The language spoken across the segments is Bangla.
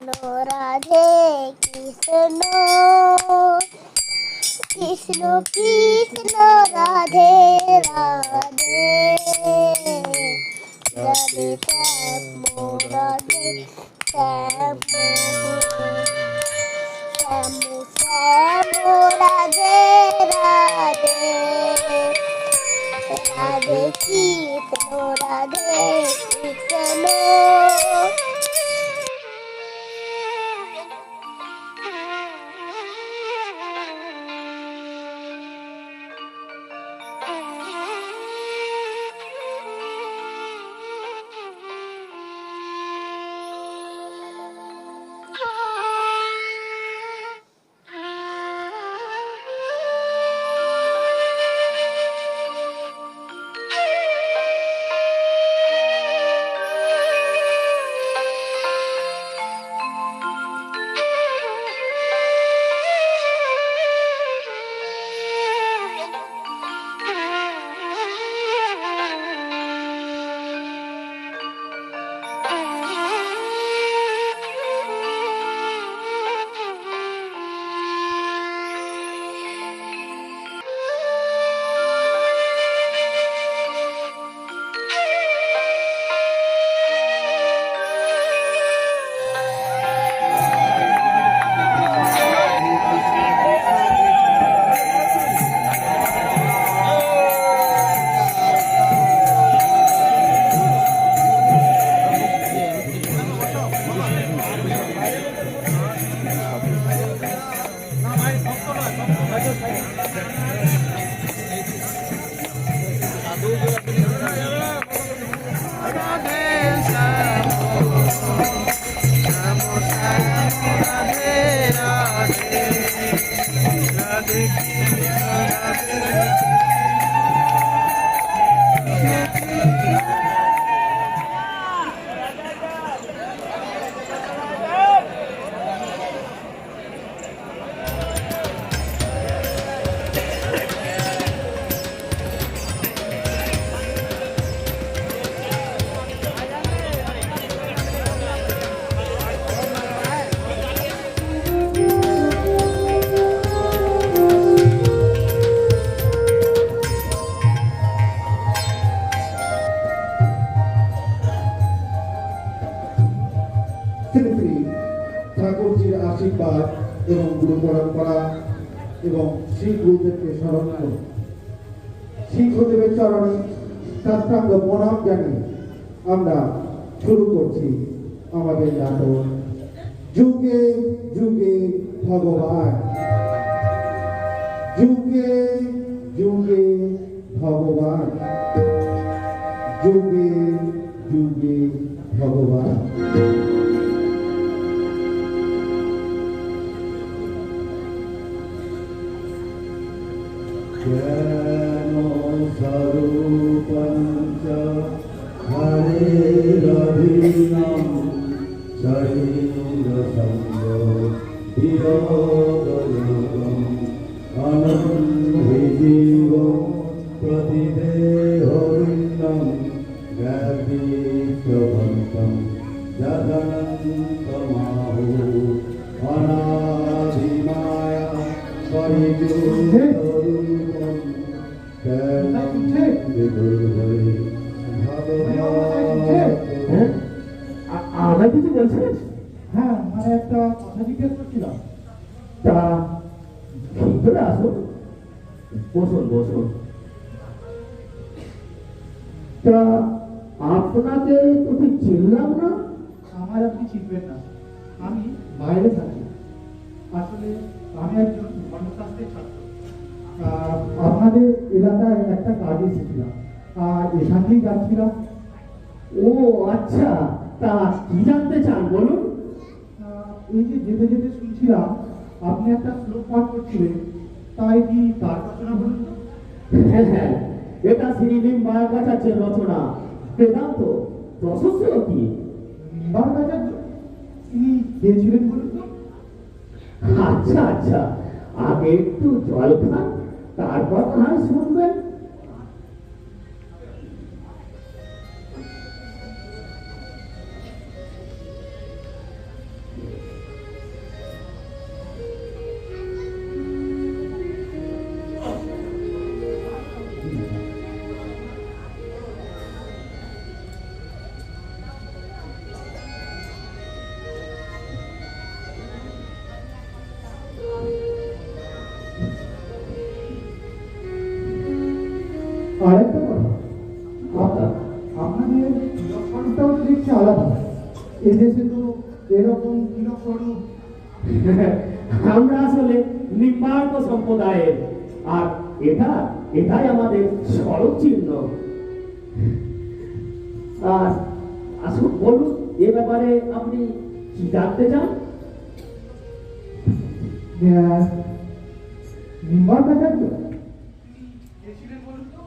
রাধে কৃষ্ণ কৃষ্ণ কৃষ্ণ রাধে রাধে রাধে শ্যাম রাধে শ্যাম শ্যাম শ্যাম রাধে রাধে রাধে কৃষ্ণ রাধে কৃষ্ণ ঠাকুরজির আশীর্বাদ এবং গুরু পরম্পরা এবং শ্রী গুরুদেবকে স্মরণ করুন। শ্রী গুরুদেবের চরণে সাষ্টাঙ্গ প্রণাম জানিয়ে আমরা শুরু করছি আমাদের নাটক যুগে যুগে ভগবান। যুগে যুগে ভগবান, যুগে যুগে ভগবান। স্বরূপঞ্চ হরেরভিন্নম শরীরসঙ্গ বিয়োগযোগম অনন্যজীব প্রতিদেহভিন্নম জ্ঞাতিপ্রবন্তম যদনন্তমাহু অনাদিমায়া পরিযুক্তরূপম আমার কিছু বলছিস? হ্যাঁ, মানে একটা কথা জিজ্ঞেস করছিলাম। তা ভিতরে আসো, বসুন বসুন। তা আপনাকে তো ঠিক চিনলাম না। আমার আপনি চিনবেন না, আমি বাইরে থাকি। আসলে আমি একজন ধর্মশাস্ত্রের ছাত্র। আপনাদের এলাকায় একটা কাজ এসেছিলাম আর এখানেই যাচ্ছিলাম। ও আচ্ছা, তা কি জানতে চান বলুন? এই যে যেতে যেতে শুনছিলাম আপনি একটা শ্লোক পাঠ করছিলেন, তাই কি তার রচনা বলুন তো? হ্যাঁ হ্যাঁ, এটা শ্রীনিম বায়াকাচার্যের রচনা বেদান্ত রসস্বতী। বারকাচার্য তিনি গিয়েছিলেন বলুন তো? আচ্ছা আচ্ছা, আগে একটু জল খান, তারপর হয় শুনবেন। আরেকটা কথা, আপনাদের লক্ষণটাও তো দেখছি আলাদা। এদেশে তো এরকম কিরকম আমরা আসলে নিম্বার্ক সম্প্রদায়ের, আর এটাই আমাদের স্বরূপ চিহ্ন। আর আসুন বলুন, এ ব্যাপারে আপনি কি জানতে চান? নিম্বার্কাচার্য কে ছিলেন বলুন তো?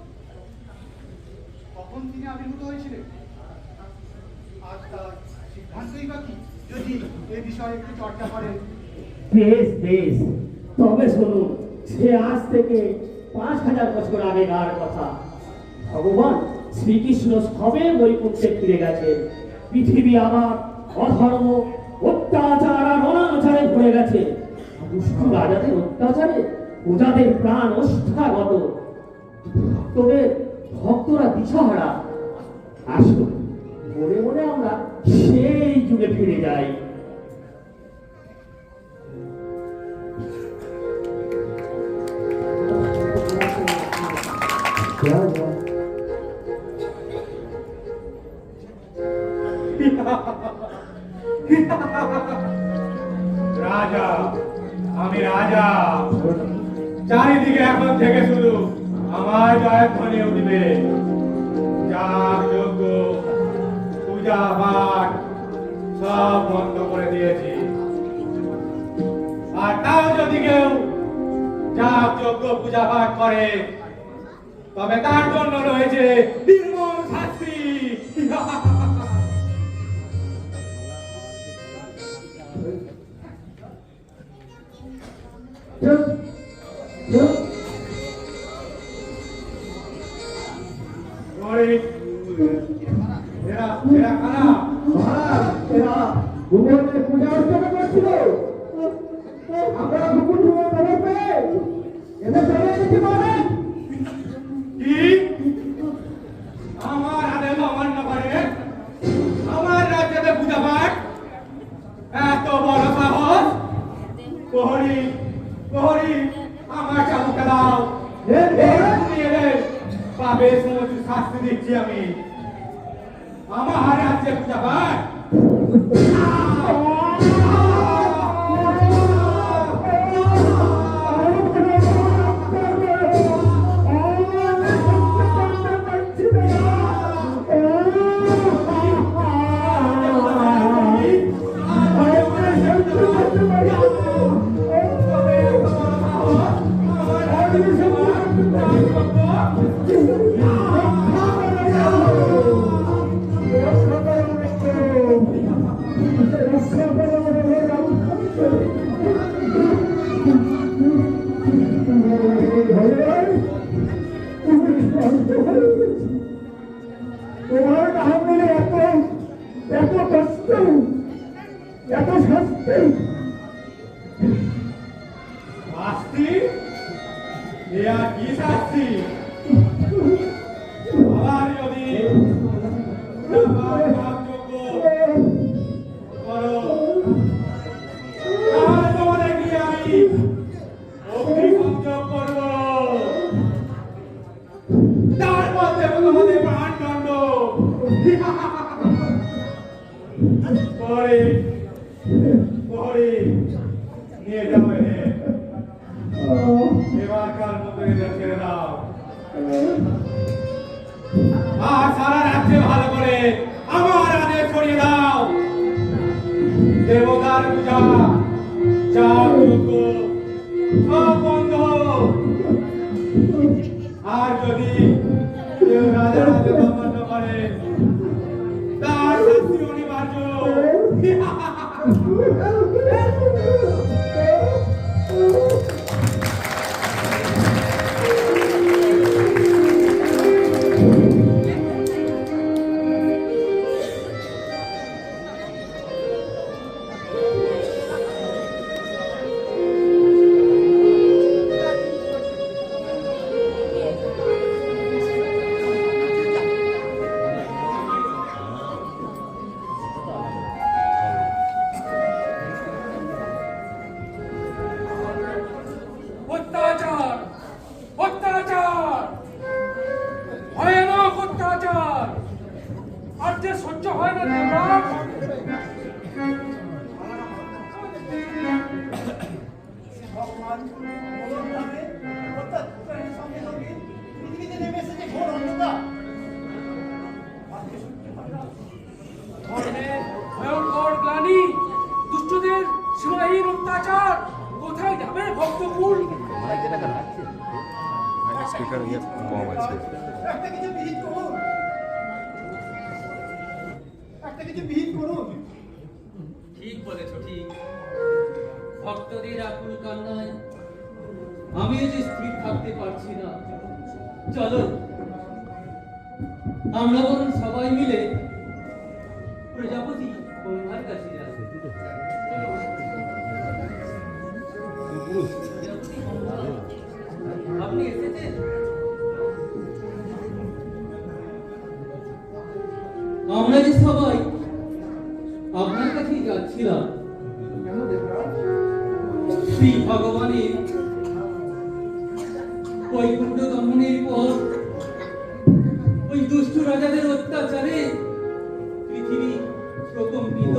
কখন তিনি আবির্ভূত হয়েছিলেন? আজ তার সিদ্ধান্তই বা কি, যদি এ বিষয়ে একটু চর্চা করেন? বেশ বেশ, তবে শুনুন, সে আজ থেকে 5000 বছর আগেকার কথা। ভগবান শ্রীকৃষ্ণ সবে বৈকুণ্ঠে ফিরে গেছেন। পৃথিবী আবার অধর্ম, অত্যাচার আর অনাচারে ভরে গেছে। দুষ্ট রাজাদের অত্যাচারে প্রজাদের প্রাণ অষ্টাগত, ভক্তরা দিশাহারা। আসুন মনে মনে আমরা সেই যুগে ফিরে যাই। রাজা, আমি রাজা। চারিদিকে এখন থেকে শুধু আমার জয়ধ্বনি উঠবে। যাগ যজ্ঞ, পূজা পাঠ সব বন্ধ করে দিয়েছি। আর তাও যদি কেউ যাগ যজ্ঞ পূজা পাঠ করে, তবে তার জন্য রয়েছে নির্মম শাস্তি। এরা কারা? এরা ভূগোলের পূজা অর্চনা করছিল। আমরা ভূগোল খবর পেয়ে এদের চলে এসেছি। মানে কি? আমার আদেশ অমান্য করে আমার রাজ্যে পূজা পাঠ? এত বড় সাহস! প্রহরী, প্রহরী, আমার চাবুকে দাও। পাবে সমস্ত শাস্তি দিচ্ছি আমি। আমার রাজ্যে পূজা পাঠ? তোমার নাম বলে এত কষ্ট, এত শাস্তি। শাস্তি? এ আর কি শাস্তি? আবার যদি তাহলে তোমাদের গিয়ে আমি অগ্নি সংযোগ করবো। তারপর দেবো তোমাদের প্রাণদণ্ড। পরে পরে নিয়ে যাবে। এবারকার মতো এদের ছেড়ে দাও। আর সারা রাজ্যে ভালো করে আমার আদেশ করিয়ে দাও। দেবতার পূজা, যাগ যজ্ঞ সব বন্ধ। আর যদি কেউ রাজার আদেশ অমান্য করে, তার শাস্তি অনিবার্য। ভক্তকুল স্পিকার ইয়ে কম আছে। একটা কিছু বিহিত করুন, একটা কিছু বিহিত করুন। ঠিক বলেছ, ঠিক। ভক্তদের আকুল কান্নায় আমিও যে স্থির থাকতে পারছি না। চলো আমরা বরং সবাই মিলে প্রজাপতি ব্রহ্মার কাছে যাই। আপনি এসেছেন? আমরা যে সবাই আপনার কাছেই যাচ্ছিলাম। কেন দেবরাজ? শ্রী ভগবানের বৈকুণ্ঠ দমনের পর ওই দুষ্ট রাজাদের অত্যাচারে পৃথিবী প্রকম্পিত,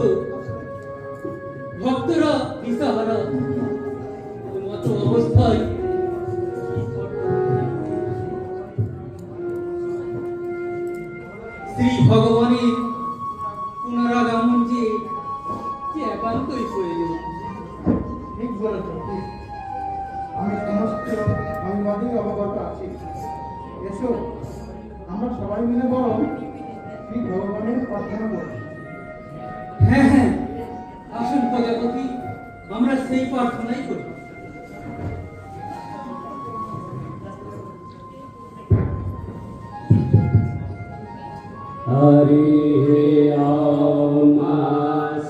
ভক্তরা দিশাহারা মতো অবস্থায় শ্রী ভগবানের পুনরাগমন যে একান্তই প্রয়োজন। ঠিক বলেছ, ঠিক। আমি মধ্যেই অবগত আছি। এসো আমরা সবাই মিলে বরং শ্রী ভগবানের প্রার্থনা করি। হ্যাঁ হ্যাঁ, আসুন প্রজাপতি, আমরা সেই প্রার্থনাই করি। হরি ওম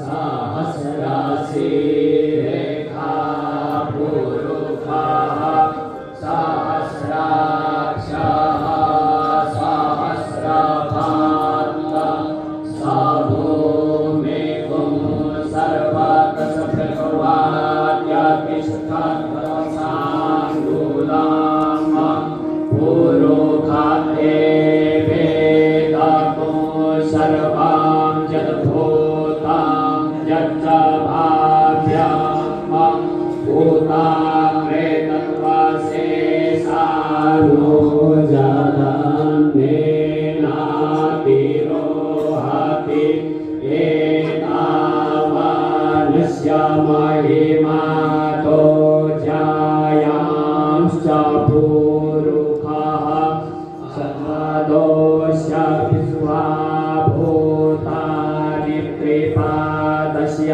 সহস্রাশি রেখা পুরুষাঃ সহস্রাক্ষাঃ সহস্রভান্তা সাভূমিকুম সর্বতস প্রভৃত্যাতিষ্ঠৎসাঙ্গুলাম পুরুষাতে सर्वां यद्भूतां यच्च भाव्यं भूतामृतत्वशेषानो जगन्नेनातिरोहति एतावानस्य महिमातो जायांश्च पुरुषः सदोष्य भूतानि त्रिपादस्य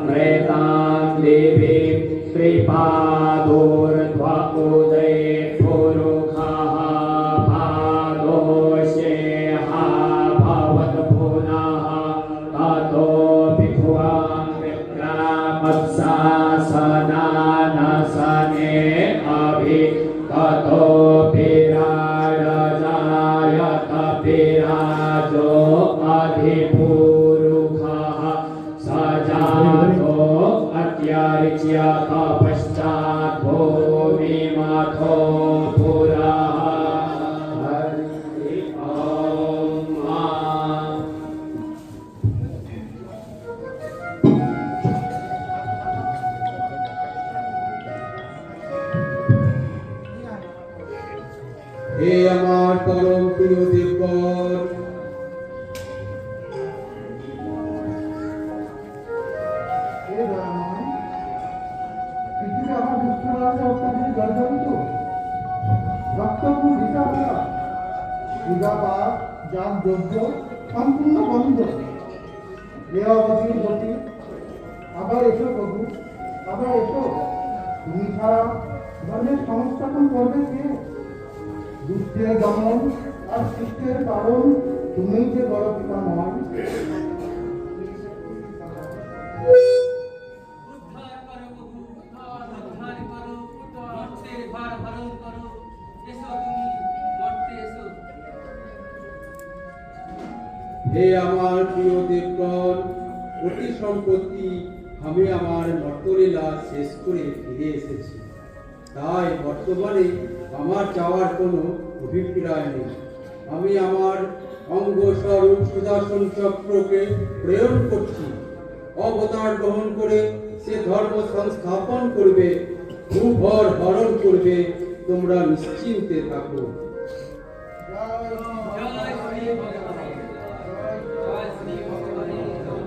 मृतां देवी त्रिपादोर्ध्व उदये पुरुषः भागोषेः भवत् पुनः ततो भिक्षुवां विक्रामत्सासनानसने अभि ततो विराजजायत विराजो अधिपुरुषः स जातो अत्यर्च्य तपश्चात् भूमिमथो पुरः हरि ओम्। হে আমার পরম প্রিয় দেবগণ, পৃথিবী আমার দুঃখরাজে অত্যাধিক জর্জরিত। রক্তপুর হিসাবরা পূজাপাঠ যাগ যজ্ঞ সম্পূর্ণ বন্ধ। লেয়াবতীর গতি। আবার এসো প্রভু, আবার এসো। তুমি ছাড়া ধর্মের সংস্থাপন করবে কে? দুষ্টের দমন আর সৃষ্টের কারণ তুমিই যে বড় পিতাময়। উদ্ধার করো প্রভু, উদ্ধার করো, মর্তের ভার হরণ করো। এসো তুমি, মর্তে এসো। হে আমার প্রিয় দেবগণ, অতি সম্প্রতি আমি আমার মর্তলীলা শেষ করে ফিরে এসেছি। তাই বর্তমানে আমার যাওয়ার কোনো অভিপ্রায় নেই। আমি আমার অঙ্গস্বরূপ সুদর্শন চক্রকে প্রেরণ করছি। অবতার গ্রহণ করে সে ধর্ম সংস্থাপন করবে, ভূভর হরণ করবে। তোমরা নিশ্চিন্তে থাকো। জয় শ্রী ভগবান, জয় শ্রী ভগবানের জয়।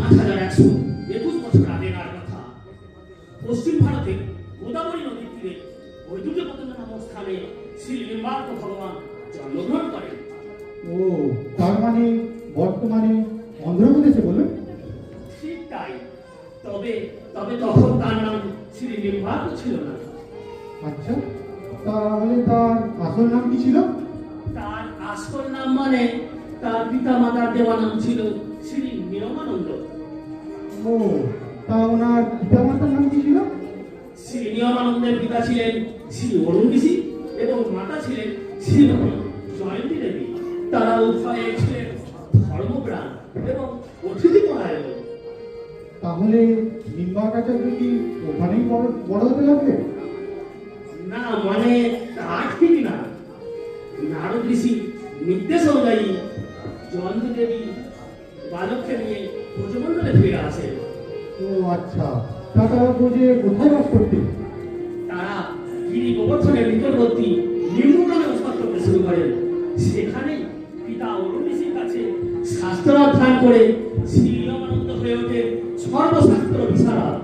5121 বছর আগেকার কথা। পশ্চিম ভারতে গোদাবরী নদীর তীরে বৈদুর্যপতন নামক স্থানে শ্রী নিম্বার্ক ভগবান জন্মগ্রহণ করেন। ও, তার মানে বর্তমানে অন্ধ্রপ্রদেশে বলুন? ঠিক তাই। তবে তবে তখন তার নাম শ্রী নিম্বার্ক ছিল না। আচ্ছা, তাহলে তার আসল নাম কি ছিল? তার আসল নাম মানে তার পিতা মাতার দেওয়া নাম ছিল শ্রী নিয়মানন্দ। ও, তা ওনার পিতামাতার নাম কি ছিল? শ্রী নিয়মানন্দের পিতা ছিলেন শ্রী অরুণ ঋষি এবং মাতা ছিলেন শ্রীমতী জয়ন্তী দেবী। তারা উভয়ে ছিলেন ধর্মপ্রাণ এবং অতিথিপরায়ণ। তাহলে নিম্বাকাচার্য কি ওখানেই বড় হতে লাগবে? না, মানে তা ঠিক না। নারদ ঋষি নির্দেশ অনুযায়ী জয়ন্তী দেবী বালককে নিয়ে ব্রজমণ্ডলে ফিরে আসেন। ও আচ্ছা, তা তারা বুঝে কোথায় বাস করতে? তারা গিরি গোবর্ধনের নিকটবর্তী নিম্নগ্রামে বসবাস করতে শুরু করেন। সেখানে পিতা অরুণ ঋষির কাছে শাস্ত্র অধ্যয়ন করে শ্রী নিয়মানন্দ হয়ে ওঠে সর্বশাস্ত্র বিশারদ।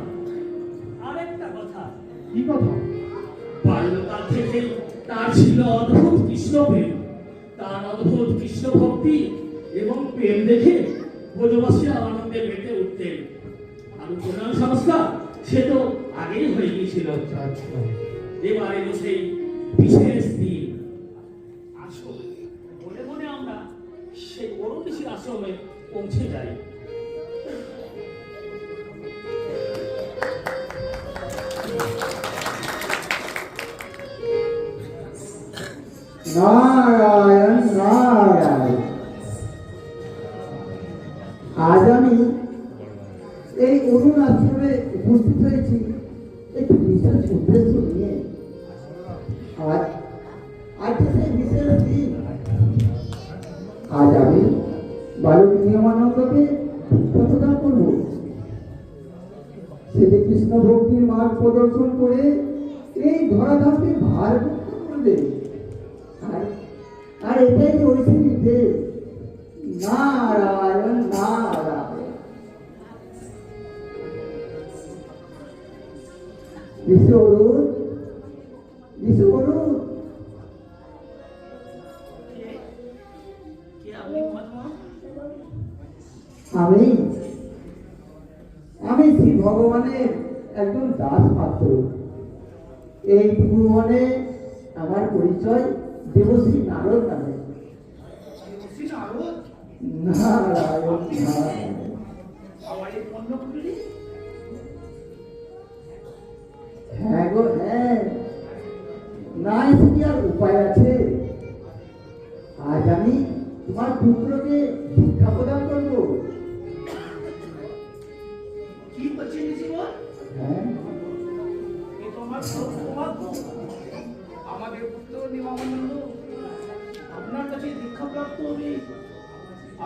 আরেকটা কথা, কি কথা? বাল্যকাল থেকে তার ছিল অদ্ভুত কৃষ্ণ প্রেম। তার অদ্ভুত কৃষ্ণ ভক্তি এবং প্রেম দেখে ব্রজবাসীরা আনন্দে মেতে উঠতেন। আর প্রধান সংস্কার সে তো আগেই হয়ে গিয়েছিল। আচ্ছা, এবারে সেই বিশেষ দিন। আসো, মনে মনে আমরা সেই অরুণ ঋষির আশ্রমে পৌঁছে যাই। নারায়ণ নারায়ণ। আজ আমি এই অরুণ আশ্রমে উপস্থিত হয়েছি একটি বিশেষ উদ্দেশ্য নিয়ে। আজ সেই বিশেষ দিন। আজ আমি বালক নিয়মানন্দকে দীক্ষা প্রদান করব। সেটি কৃষ্ণ ভক্তির মার্গ প্রদর্শন করে এই ধরাধামকে ভার করবে। আর এটাই ঐশী নির্দেশ। নারায়ণ নারায়ণ। ঋষি অরুণ, ঋষি অরুণ। কে আপনি মহাত্মা? আমি শ্রী ভগবানের একজন দাস মাত্র। এই ভুবনে আমার পরিচয় দেবশ্রী নারদ নামে। নারায়ণ নারায়ণ। আমার এই পণ্যকুটি? হ্যাঁ গো হ্যাঁ, না এসে কি আর উপায় আছে? আজ আমি তোমার পুত্রকে শিক্ষা প্রদান করবো। কি করছেন জীবন? হ্যাঁ, এ তো আমার সৌভাগ্য। আমাদের পুত্র নিয়মানন্দ আপনার কাছে দীক্ষা প্রাপ্ত হবে,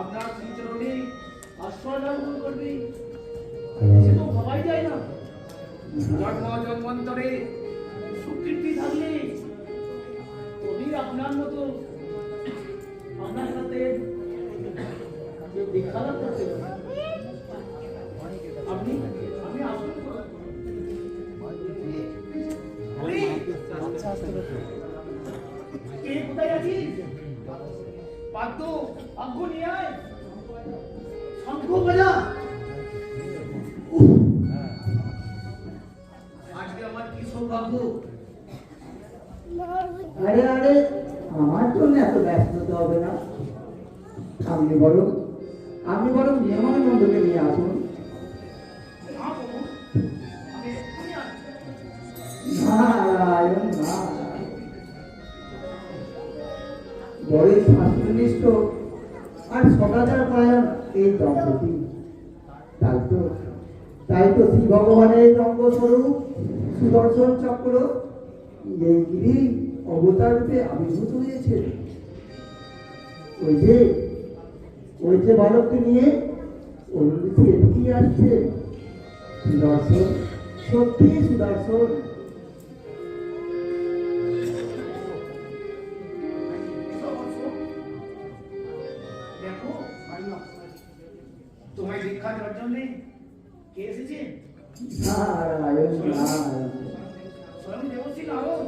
আপনার শ্রীচরণে আশ্রয় লাভ করবে। সে তো ভাবাই যায় না। জন্ম জন্মান্তরে সুকীর্তি থাকলে তবেই আপনার মতো আপনার সাথে দীক্ষা লাভ করতে পারে। আপনি আমি আসুন। কে কোথায় আছিস? পাদ্য অঙ্ক নিয়ে আয়, শঙ্খ বাজা। আজকে আমার কি সৌভাগ্য। আরে আরে, আমার জন্য এত ব্যস্ত হতে হবে না। আপনি বরং নিয়মানন্দকে নিয়ে আসুন। নারায়ণ নারায়ণ। বড়ই শাস্ত্রনিষ্ঠ আর সদাচার পরায়ণ এই দম্পতি। তাই তো শ্রী ভগবানের রঙ্গস্বরূপ সুদর্শন চক্র এই গিরি অবতার রূপে আবির্ভূত হয়েছে। ওই যে বালককে নিয়ে অরুণ ঋষি এদিকেই আসছে। সুদর্শন, সত্যি সুদর্শন। দেখো, তোমায় শিক্ষা দেওয়ার জন্য কে এসেছে? নারায়ণ নারায়ণ। স্বয়ং দেবশ্রী নারদ।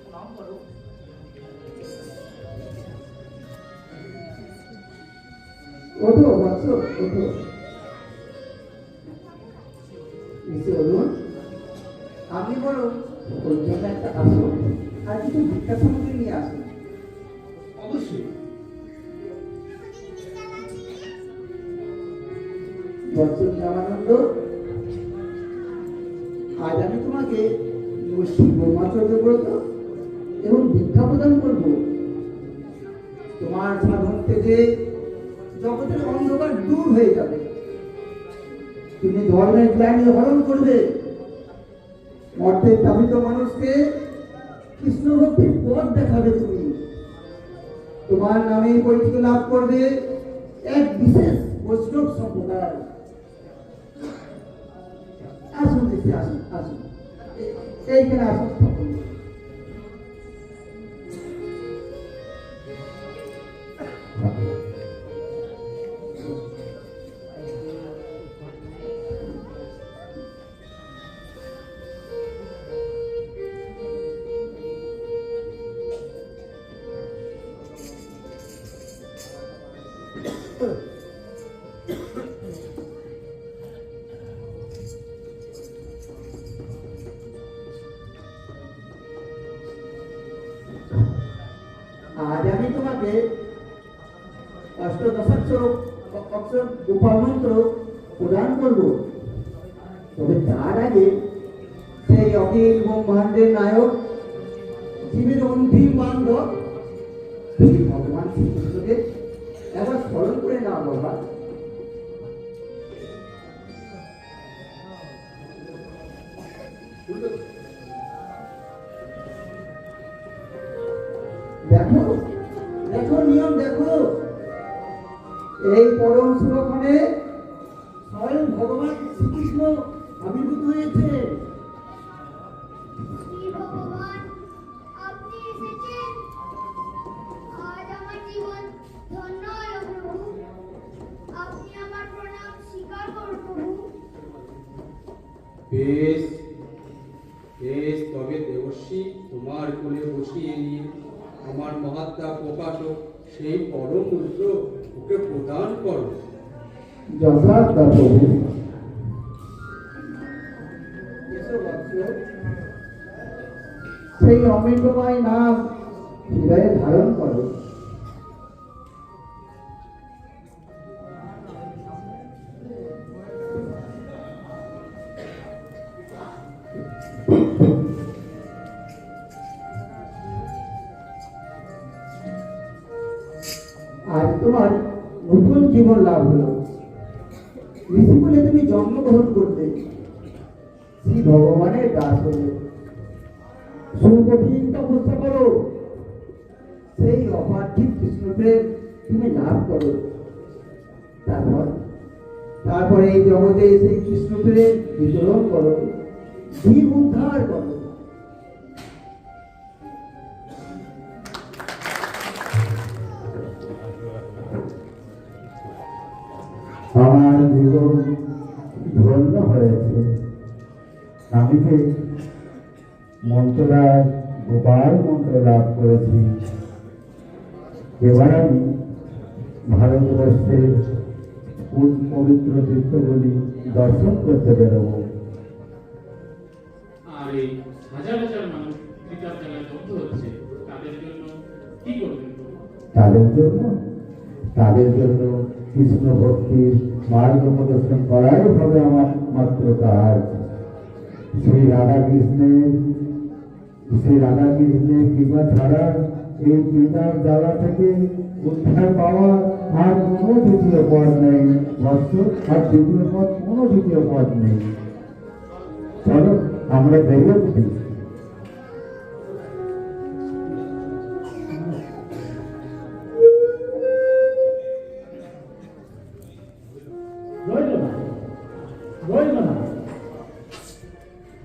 প্রণাম করো। ওঠো বৎস, ওঠো। নিচে বলুন, আপনি বলো ওই জন্য একটা আসুন আর কিছু ভিক্ষা সামগ্রী নিয়ে আসুন। অবশ্যই। বৎস রামানন্দ, আজ আমি তোমাকে শিব ব্রহ্মাচর্য ব্রত এবং ভিক্ষা প্রদান করব। তোমার সাধন থেকে জগতের অন্ধকার দূর হয়ে যাবে। তুমি ধর্মের জ্ঞানী হরণ করবে, মর্তের তাপিত মানুষকে কৃষ্ণ ভক্তির পথ দেখাবে। তুমি তোমার নামে পরিচিতি লাভ করবে এক বিশেষ বৈষ্ণব সম্প্রদায়। আসুন দেখি, আসুন আসুন, এইখানে আসুন। থাকুন। আজ আমি তোমাকে অষ্টদশাক্ষর গোপাল মন্ত্র প্রদান করব। তবে তার আগে সেই অখিল ব্রহ্মাণ্ডের নায়ক, জীবের অন্তিম বান্ধব শ্রী ভগবান শ্রীকৃষ্ণকে একবার স্মরণ করে নাও বাবা। দেখো দেখো নিয়ম দেখো, এই পরম সুরক্ষণে স্বয়ং ভগবান শ্রীকৃষ্ণ আবির্ভূত হয়েছে। শ্রী ভগবান, আপনি এসেছেন। আজ আমার জীবন ধন্য হলো প্রভু। আপনি আমার প্রণাম স্বীকার করুন প্রভু। বেশ বেশ, তবে দেবশ্রী তোমার কোলে বসিয়ে নিয়ে আমার মহাত্মা প্রকাশক সেই পরম মন্ত্র ওকে প্রদান করো। যথার্থ প্রভু। এসো বৎস, সেই অমৃতময় নাম হৃদয়ে ধারণ করো। আজ তোমার নতুন জীবন লাভ হলো। ঋষি বলে তুমি জন্মগ্রহণ করলে, শ্রী ভগবানের দাস হলে। সুকঠিন তপস্যা করো, সেই অপার্থিব কৃষ্ণপ্রেম তুমি লাভ করো। তারপরে এই জগতে সেই কৃষ্ণপ্রেম বিতরণ করো, জীব উদ্ধার করো। আমার জীবন ধন্য হয়েছে। আমি যে মন্ত্ররায় গোপাল মন্ত্র লাভ করেছি। এবার আমি ভারতবর্ষের পবিত্র তীর্থগুলি দর্শন করতে বেরোব। আর এই হাজার হাজার মানুষ পিতার জায়গায় দগ্ধ হচ্ছে, তাদের জন্য কি করবেন? তাদের জন্য কৃষ্ণ ভক্তির মার্গ প্রদর্শন করাই হবে আমার মাত্র কাজ। শ্রী রাধাকৃষ্ণের কৃপা ছাড়া এই পিতার জ্বালা থেকে উদ্ধার পাওয়া আর কোনো দ্বিতীয় পথ নেই বৎস, আর কোনো দ্বিতীয় পথ নেই। চলো আমরা বেরিয়ে উঠি।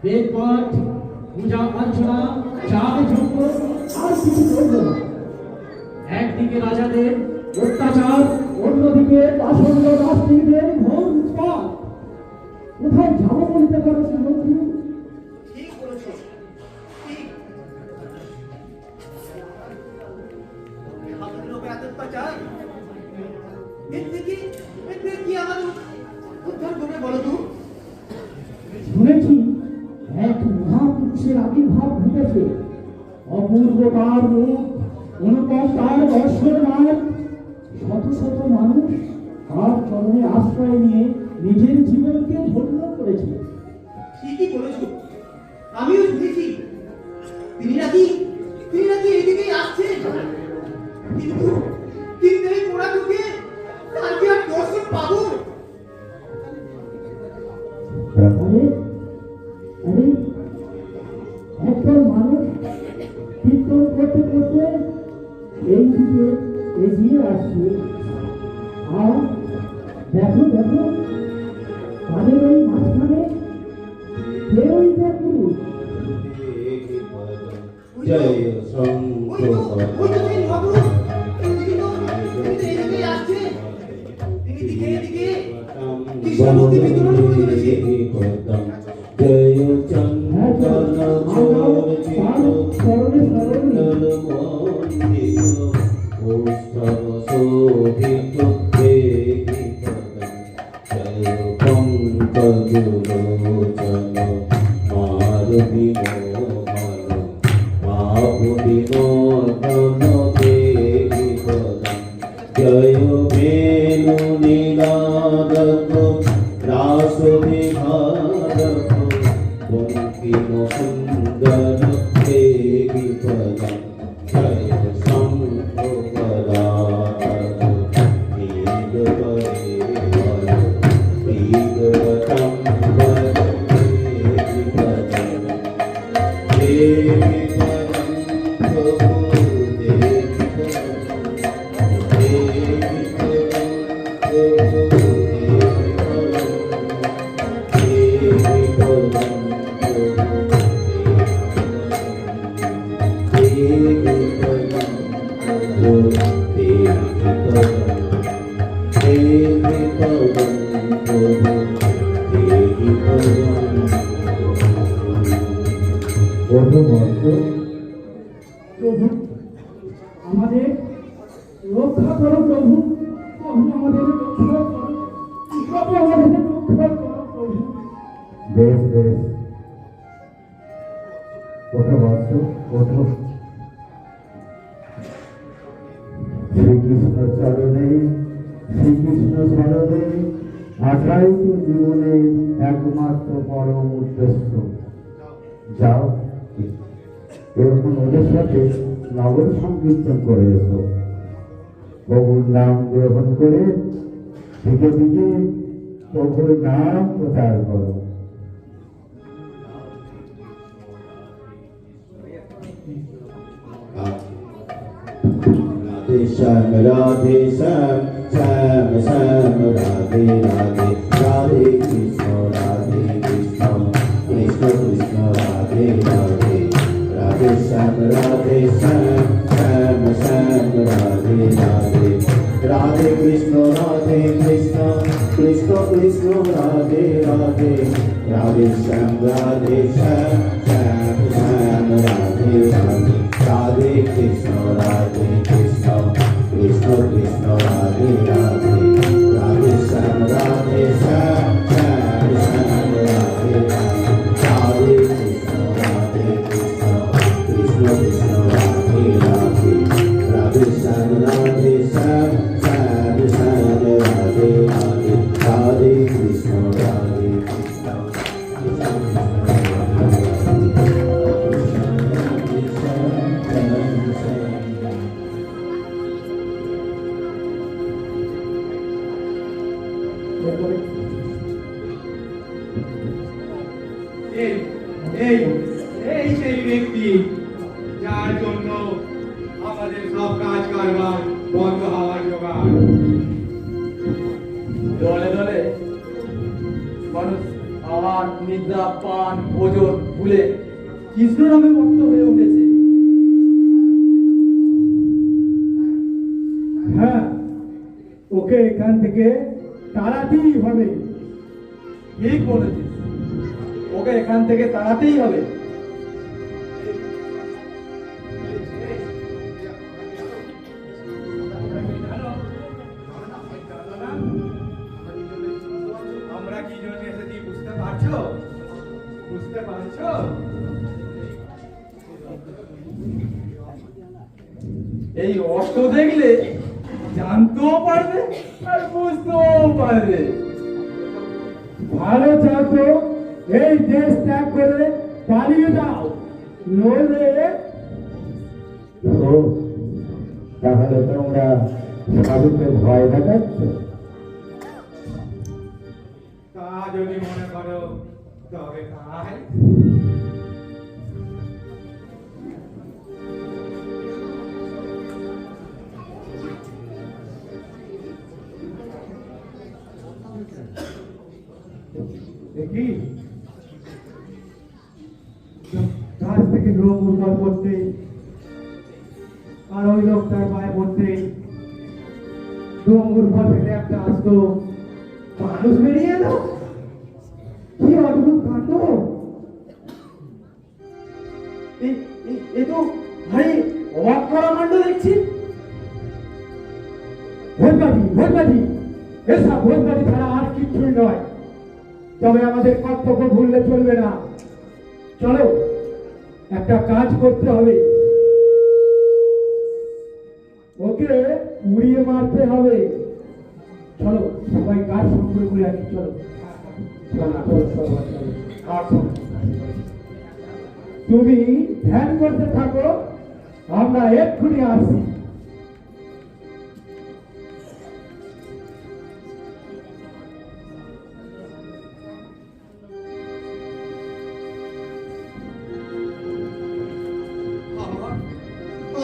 বেদপাঠ, পূজা অর্চনা, চাঁদ যজ্ঞ আর কিছু রইল না। একদিকে রাজাদের অত্যাচার ও অন্যদিকে পাষণ্ড নাস্তিকদের ঘোর উৎপাত। কোথায় যাবো বলতে পারো বন্ধু? ঠিক বলেছো, ঠিক। আমাদের লোকে এত অত্যাচার, এর থেকে কি আমাদের উদ্ধার করবে বলো তো? শুনেছি এক মহাপুরুষের আবির্ভাব ঘটেছে। অপূর্ব তার রূপ, অনুপম তার দর্শন নয়। শত শত মানুষ তার চরণে আশ্রয় নিয়ে নিজের জীবনকে ধন্য করেছে। ঠিকই বলেছো, আমিও শুনেছি তিনি নাকি এইদিকেই আসছেন। কিন্তু এই পোড়া যুগে তার কি আর দর্শন পাবো? আরে আরে একদল মানুষ কীর্তন করতে করতে এই দিকে এগিয়ে আসছে। আর দেখো দেখো তাদের ওই মাঝখানে কেউই দেখো। জয় ওই তো সেই মহাপুরুষ, তিনি তো এইদিকেই আসছেন। তিনি এদিকে কৃষ্ণমূর্তি বিতরণ করে চলেছে। জয় হ্যাঁ, আমরাও তার স্মরণে স্মরণে জয় বেণু নীলাদক রাস বিহারক বঙ্কিম সুন্দর দেবী পদম জয় শঙ্খ পদারক নীল করে নীলবতম দেবী পদম দেবী পদম প্রভু দেবী পদম প্রভু আমাদের রক্ষা করো প্রভু। প্রভু আমাদের রক্ষা করো, প্রভু আমাদের রক্ষা করো প্রভু। বেশ বেশ, ওঠো বৎস, ওঠো। শ্রীকৃষ্ণ চরণে, শ্রীকৃষ্ণ স্মরণে আশাই তো জীবনের একমাত্র পরম উদ্দেশ্য। যাও এরকম ওদের সাথে নগর সংকীর্তন করে এসো। প্রভুর নাম গ্রহণ করে দিকে দিকে প্রভুর নাম প্রচার করো। Radhe Shyam, Radhe Shyam, Shyam Shyam, Radhe Radhe, Radhe Krishna, Radhe Krishna, Krishna Krishna, Radhe Radhe, Radhe Shyam, Radhe Shyam, Shyam Shyam, Radhe Radhe, Radhe Krishna, Radhe Krishna, Krishna Krishna, Radhe Radhe, Radhe Shyam, Radhe Shyam, Shyam Shyam, Radhe Radhe, Radhe Krishna, Radhe Krishna, Krishna Krishna, Radhe Radhe, Radhe Shyam, Radhe Shyam, Shyam Shyam, Radhe Radhe, Radhe Krishna, Radhe Krishna, Krishna Krishna, Radhe Radhe, Radhe Shyam, Radhe Shyam, Shyam Shyam, Radhe Radhe, Radhe Krishna, Radhe Krishna, Krishna এই এই এই সেই ব্যক্তি যার জন্য আমাদের সব কাজ কারবার বন্ধ হওয়ার জোগাড়। দলে দলে মানুষ আহার নিদ্রা পান ভোজন ভুলে কৃষ্ণ নামে ভক্ত হয়ে উঠেছে। হ্যাঁ, ওকে এখান থেকে তাড়াতেই হবে। ঠিক বলেছিস, ওকে এখান থেকে তাড়াতেই হবে। আমরা কি জন্য এসেছি বুঝতে পারছো? বুঝতে পারছো? এই অস্ত্র দেখলে জানতেও পারবে আর বুঝতেও পারবে। ভালো চাও তো এই দেশ ত্যাগ করে পালিয়ে যাও, নইলে ও, তাহলে তোমরা সাধুকে ভয় দেখাচ্ছ? তা যদি মনে করো তবে তাই। দেখি গাছ থেকে লোক উর্বর করতে আর ওই লোকটার পায়ে পড়তে ডোঙ্গুর পর থেকে একটা আসতো মানুষ বেরিয়ে এলো। কি অদ্ভুত কাণ্ড! এ তো ভাই অবাক করা কাণ্ড দেখছি। ভোটবাজি এসব ভোটবাজি ছাড়া আর কিছুই নয়। তবে আমাদের কর্তব্য ভুললে চলবে না। চলো, একটা কাজ করতে হবে, ওকে উড়িয়ে মারতে হবে। চলো সবাই কাজ সম্পূর্ণ করে আসি। চলো তুমি ধ্যান করতে থাকো, আমরা এক্ষুনি আসছি।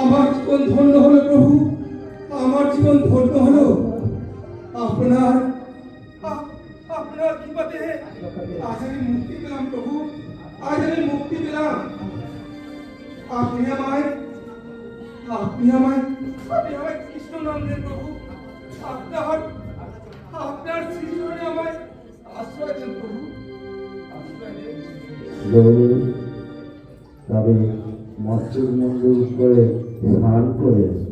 আমার জীবন ধন্য হলো প্রভু, আমার জীবন ধন্য হলো। আপনার আপনার কৃপাতে আজ আমি মুক্তি পেলাম প্রভু, আজ আমি মুক্তি পেলাম। আপনি আমায় কৃষ্ণ নাম দেন প্রভু। আপনার শ্রীচরণে আমায় আশ্রয় দেন প্রভু, আশ্রয় দেন। তবে মসজিদ মন্দির করে স্নান করে এসো।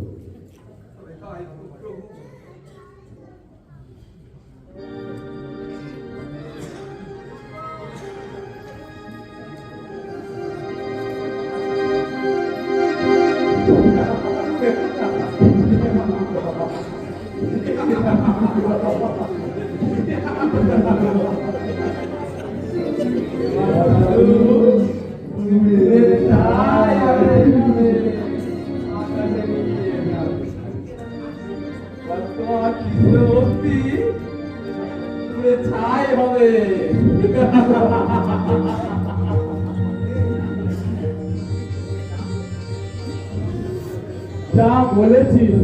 ছাই হবে। যা বলেছিস।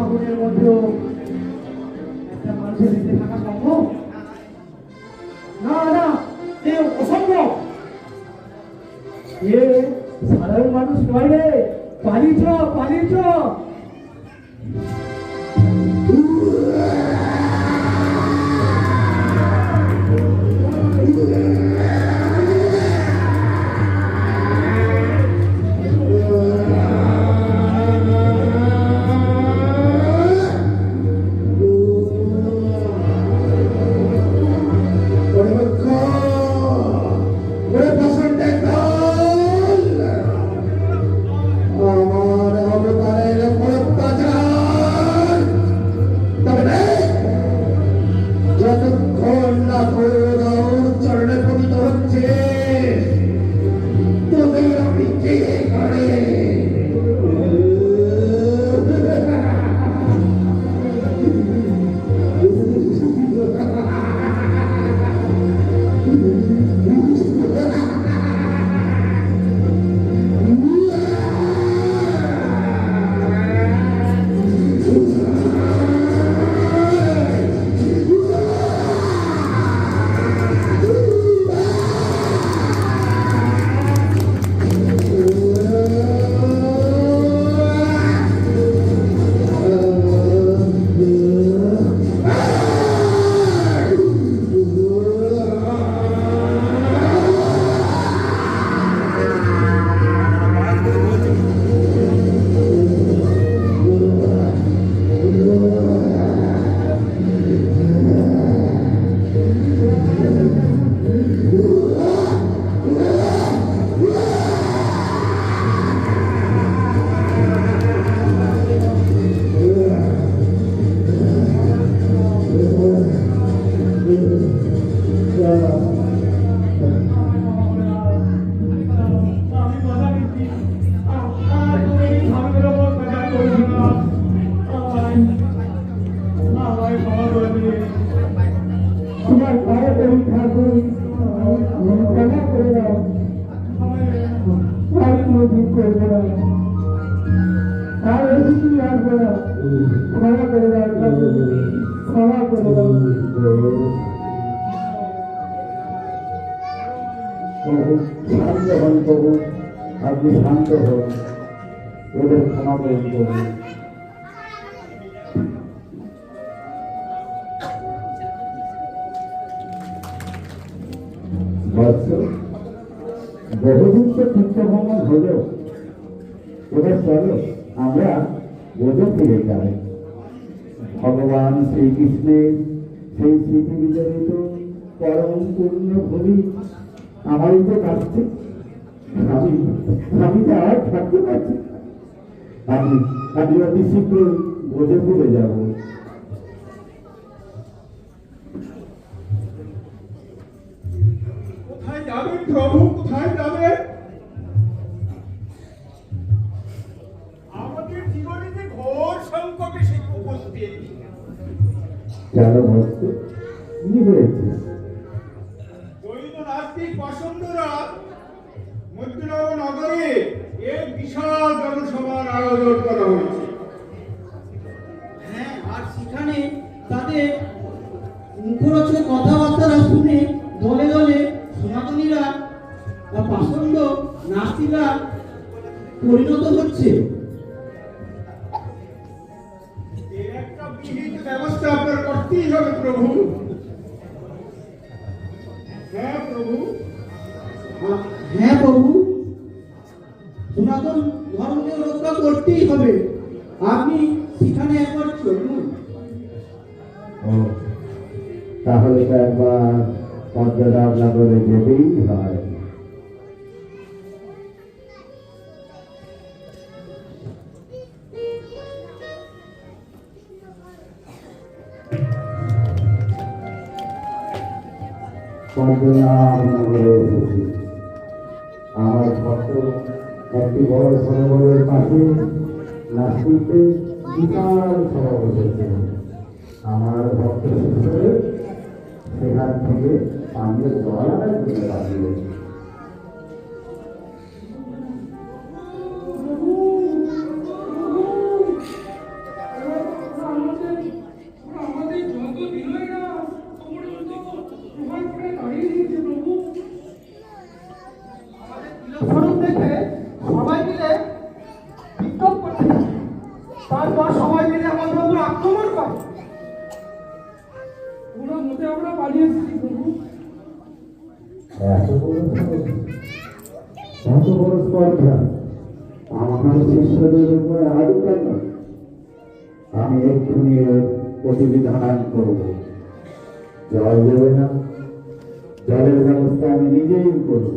আগুনের মধ্যেও একটা মানুষ ছেলেতে থাকা সম্ভব? না না, এ অসম্ভব। এ সাধারণ মানুষ নয় রে, পালিয়ে চ, পালিয়ে চ। যতক্ষণ না চরণে পতিত হচ্ছে তোদের আমি কে করে তোমার পায়ে পড়ি ঠাকুর, ক্ষমা করে দাও। আর কোনোদিন করবো না, আর এদিকে আসবো না। ক্ষমা করে দাও ঠাকুর, ক্ষমা করে দাও। শান্ত হন প্রভু, আপনি শান্ত হন, ওদের ক্ষমা করুন প্রভু। বহুদিন তো তীর্থ ভ্রমণ হলো, এবার চলো আমরা বোঝে ফিরে যাই। ভগবান শ্রীকৃষ্ণের সেই স্মৃতি বিজড়িত পরম পূর্ণ ভূমি আমারই তো কাছে। আমি তো আর থাকতে পারছি, আমি অতি শীঘ্রই বোঝে ফিরে যাব। কোথায় যাবেন প্রভু, কোথায় যাবেন? আমাদের জীবনে যে ঘোর সংকটে সে উপস্থিত। কেন ভক্ত, কি হয়েছে? জৈন নাস্তিক পাষণ্ডরা মধ্যনগর নগরে এক বিশাল জনসভার আয়োজন করা হয়েছে। হ্যাঁ, আর সেখানে তাদের মুখরোচক কথাবার্তা শুনে দলে দলে সনাতনীরা বা পাষণ্ড নাস্তিকরা পরিণত হচ্ছে। এর একটা বিহিত ব্যবস্থা আপনার করতেই হবে প্রভু। হ্যাঁ প্রভু, হ্যাঁ প্রভু, সনাতন ধর্মকে রক্ষা করতেই হবে। আপনি সেখানে একবার চলুন। তাহলে তো একবার পদ্মরাব নগরে যেতেই হয়। পদ্মনাভ নগরে এসেছি। আমার ভক্ত একটি বড় সরোবরের পাশে নাস্তিকদের বিশাল সভা বসেছে। আমার ভক্ত হিসেবে সেখান থেকে পানীয় জল আনার জন্য পাঠিয়েছে। আমাদের যজ্ঞ বিনয় সবাই মিলে আমাদের উপর আক্রমণ করে। কোনো মতে আমরা পালিয়ে এসেছি প্রভু। এত বড় স্পর্ধা আমার শিষ্যদের উপরে আরো কেন? আমি এক্ষুনি এর প্রতিবিধান করব। জল দেবে না, জলের ব্যবস্থা আমি নিজেই করব।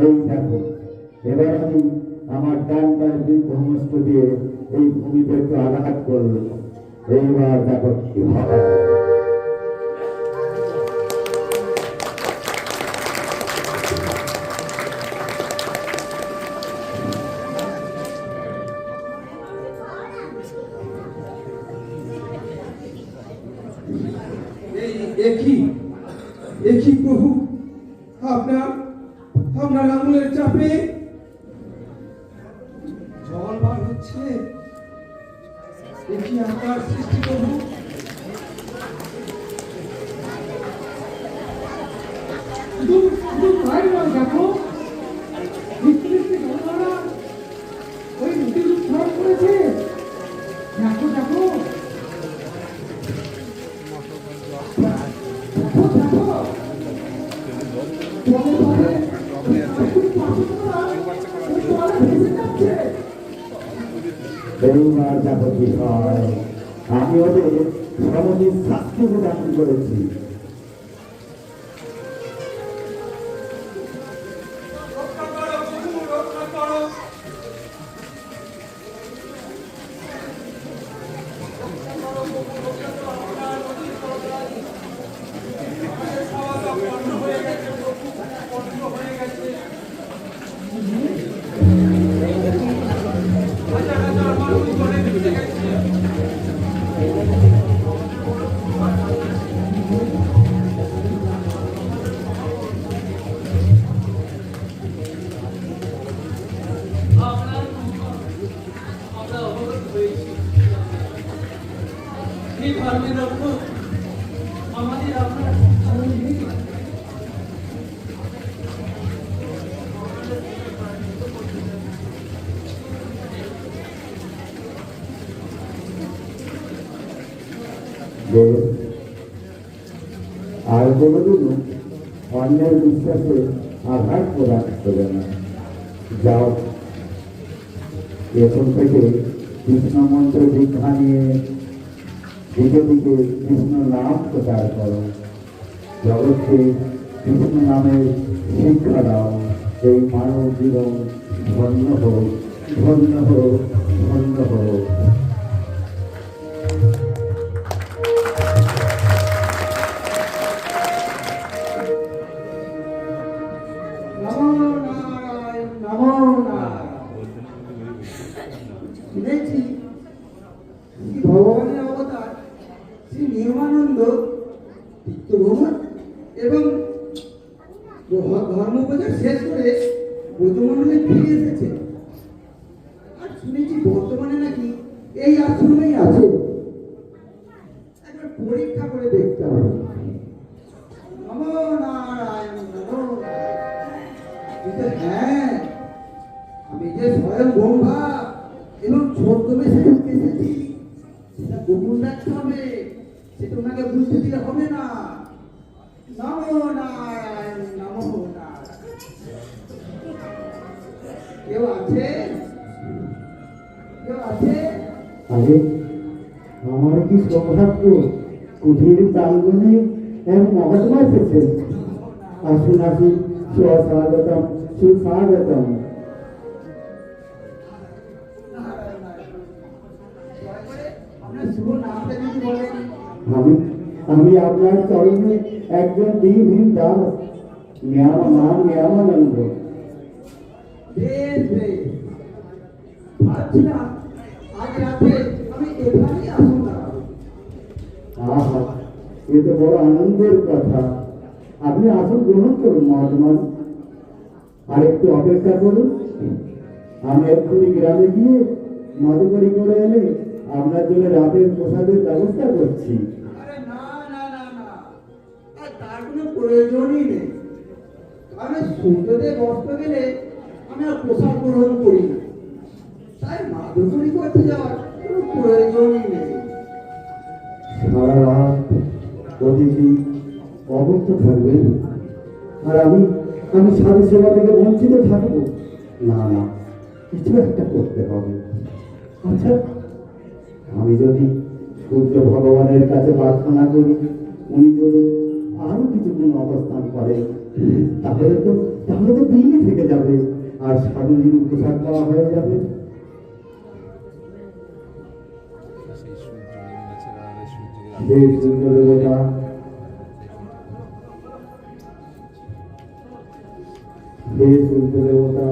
এই দেখো, এবার আমি আমার ডান পায়ের বৃদ্ধমস্ত দিয়ে এই ভূমিতে একটু আঘাত করল। এইবার দেখো কি হবে। একই প্রভু, আপনার আঙুলের চাপে জল বার হচ্ছে। একই আপনার সৃষ্টি প্রভু। শুধু তাই নয়, দেখো ওই নদীর উৎসব করেছে। দেখো দেখো এইবার দেখো কি হয়। আমি ওদের সমধিক শাস্তি প্রদান করেছি। আর কোনোদিনও অন্যের বিশ্বাসে আঘাত প্রদান করবে না। যাও, এখন থেকে কৃষ্ণ মন্ত্র দীক্ষা নিয়ে দিকে দিকে কৃষ্ণ নাম প্রচার করো। জগৎকে কৃষ্ণ নামের শিক্ষা দাও। এই মানব জীবন ধন্য হোক, ধন্য হোক, ধন্য হোক। শুনেছি শ্রী ভগবানের অবতার শ্রী নিয়মানন্দ তীর্থভ্রমণ এবং ধর্মপ্রচার শেষ করে ব্রজমণ্ডলে ফিরে এসেছে। আর শুনেছি বর্তমানে নাকি এই আশ্রমেই আছে। একবার পরীক্ষা করে দেখতে হবে। নমো নারায়ণ, নমো নারায়ণ। হ্যাঁ, আমি যে স্বয়ং ব্রহ্মা এবং ছদ্মবেশে এসেছি সেটা গোপন রাখতে হবে। সেটা ওনাকে বুঝতে দিলে হবে না। নমো নারায়ণ, নমো নারায়ণ। কেউ আছে? কেউ আছে? আরে আমার কি সৌভাগ্য, কুঠির প্রাঙ্গণে এক মহাত্মা এসেছেন। আসুন আসুন, সুস্বাগতম, সুস্বাগতম। আমি আপনার চরণে একজন দীনহীন দাস, নাম নিয়ামানন্দ। আজ রাতে আমি এখানেই আসুন দাঁড়াবো। আহা, এ তো বড় আনন্দের কথা। আপনি আসুন গ্রহণ করুন মহাত্মান। আর একটু অপেক্ষা করুন, আমি এক্ষুনি গ্রামে গিয়ে মধুকরী করে এনে আপনার জন্য রাতের প্রসাদের ব্যবস্থা করছি। আরে না না না না, আর তার কোনো প্রয়োজনই নেই। আমি সূর্যদেব অস্ত গেলে আমি আর প্রসাদ গ্রহণ করি না। তাই মাধুকরী করতে যাওয়ার কোনো প্রয়োজনই নেই। সারা রাত প্রতিদিন অবস্থ থাকবে আর আমি স্বামী সেবা থেকে বঞ্চিত থাকবো? না না, কিছু একটা করতে হবে। আচ্ছা, আমি যদি সূর্য ভগবানের কাছে প্রার্থনা করি, উনি যদি আরো কিছুদিন অবস্থান করে, তাহলে তো দিনই থেকে যাবে আর স্বামীজির উপসার পাওয়া হয়ে যাবে। হে সূর্য দেবতা, হে সূর্য দেবতা,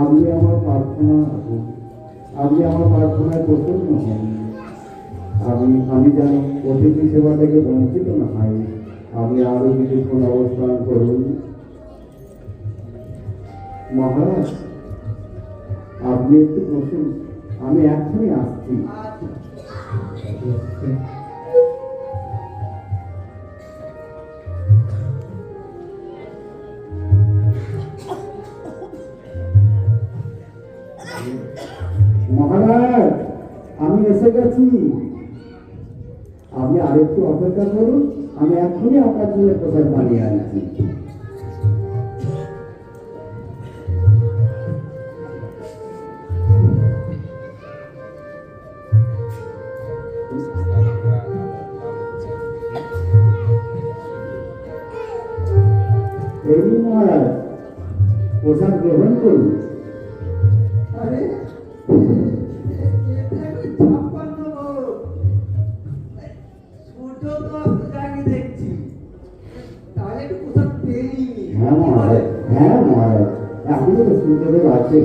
আপনি আমার প্রার্থনায় প্রসন্ন হন। আমি যেন অতিথি সেবা থেকে বঞ্চিত না হয়। আমি আরো কিছুক্ষণ অবস্থান করুন। মহারাজ, আপনি একটু বসুন, আমি এখনই আসছি। মহারাজ, আমি এসে গেছি। আপনি আরেকটু অপেক্ষা করুন, আমি এখনই আপনার জন্য প্রসাদ বানিয়ে আনছি। এই মহারাজ, প্রসাদ গ্রহণ করুন। আরে সূর্য তো অস্ত যায়নি দেখছি, তাহলে একটু প্রসাদ পেয়েই। হ্যাঁ মহারাজ, এখনো তো সূর্যদেব আছে।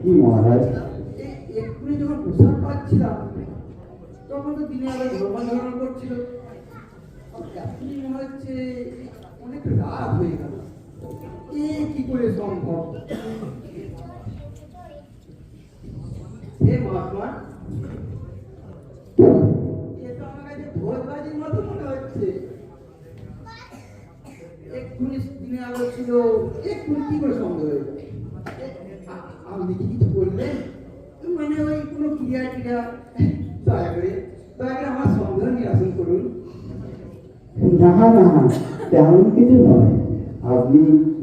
কি মহারাজ? এক্ষুনি যখন প্রসাদ পাচ্ছিলাম তখন তো দিনে আবার ধর্ম করছিল, এখনই মনে হচ্ছে অনেক রাত হয়ে গেল। কি করে সম্ভব? হে মহাত্মা, এ তো আমার কাছে ভোজবাজির মতো মনে হচ্ছে। এক্ষুনি দিনে আলো ছিল, এক্ষুনি কি করে সন্দেহ হয়ে যায়? আপনি কি কিছু বললেন? মানে ওই কোনো ক্রিয়া দয়া করে আমার সন্দেহ নিরসন করুন। না, তেমন কিছু নয়। আপনি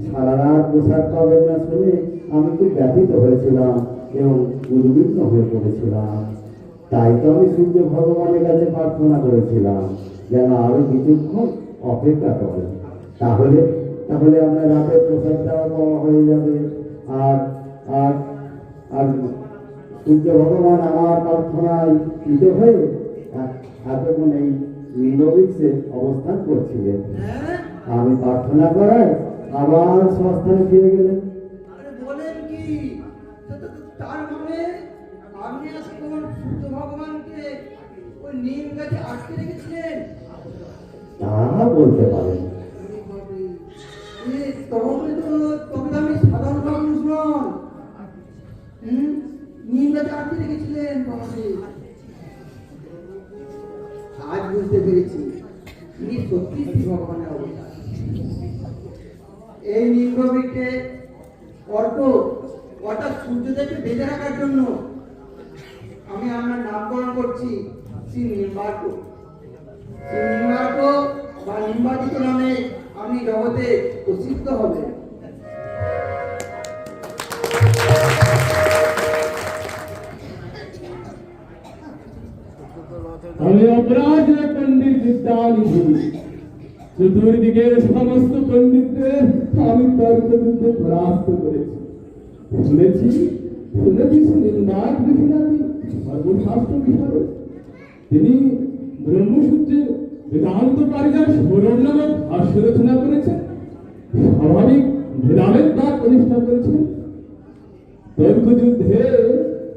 সারা রাত প্রসাদ পাবেন না শুনে আমি খুব ব্যথিত হয়েছিলাম এবং উদ্বিগ্ন হয়ে পড়েছিলাম। তাই তো আমি সূর্য ভগবানের কাছে প্রার্থনা করেছিলাম যেন আরো কিছুক্ষণ অপেক্ষা করেন, তাহলে আপনার রাতের প্রসাদটাও পাওয়া হয়ে যাবে। আর আর আর সূর্য ভগবান আমার প্রার্থনায় কৃত হয়ে এতক্ষণ এই নিরবিক্ষে অবস্থান করছিলেন। আমি প্রার্থনা করায় আবার স্বস্থানে ফিরে গেলেন। বলেন কি? তার মানে আপনি এতক্ষণ সূর্য ভগবানকে ওই নিম গাছে আটকে রেখেছিলেন? তা বলতে পারেন। তবে আমি সাধারণ মানুষ নন। নিম গাছে আটকে রেখেছিলেন? আজ বুঝতে পেরেছি ইনি সত্যি ভগবানের অবতার। এই নিম্নবৃক্ষে অর্থাৎ সূর্যদেবকে বেঁধে রাখার জন্য আমি আমার নামকরণ করছি শ্রী নিম্বার্ক। শ্রী নিম্বার্ক বা নিম্বাদিত নামে আপনি জগতে প্রসিদ্ধ হবেন। আমি অপরাধ पंडित বিদ্যানিধি। চতুর্দিকে সমস্ত পণ্ডিতদের আমি তর্কযুদ্ধে পরাস্ত করেছি। শুনেছি সুনিন্দার ঋষিনাথি সর্বশাস্ত্র বিশারদ। তিনি ব্রহ্মসূত্রের বেদান্ত পারিজাত সৌরভ নামক ভাষ্য রচনা করেছেন। স্বাভাবিক ভেদাভেদ তার প্রতিষ্ঠা করেছেন।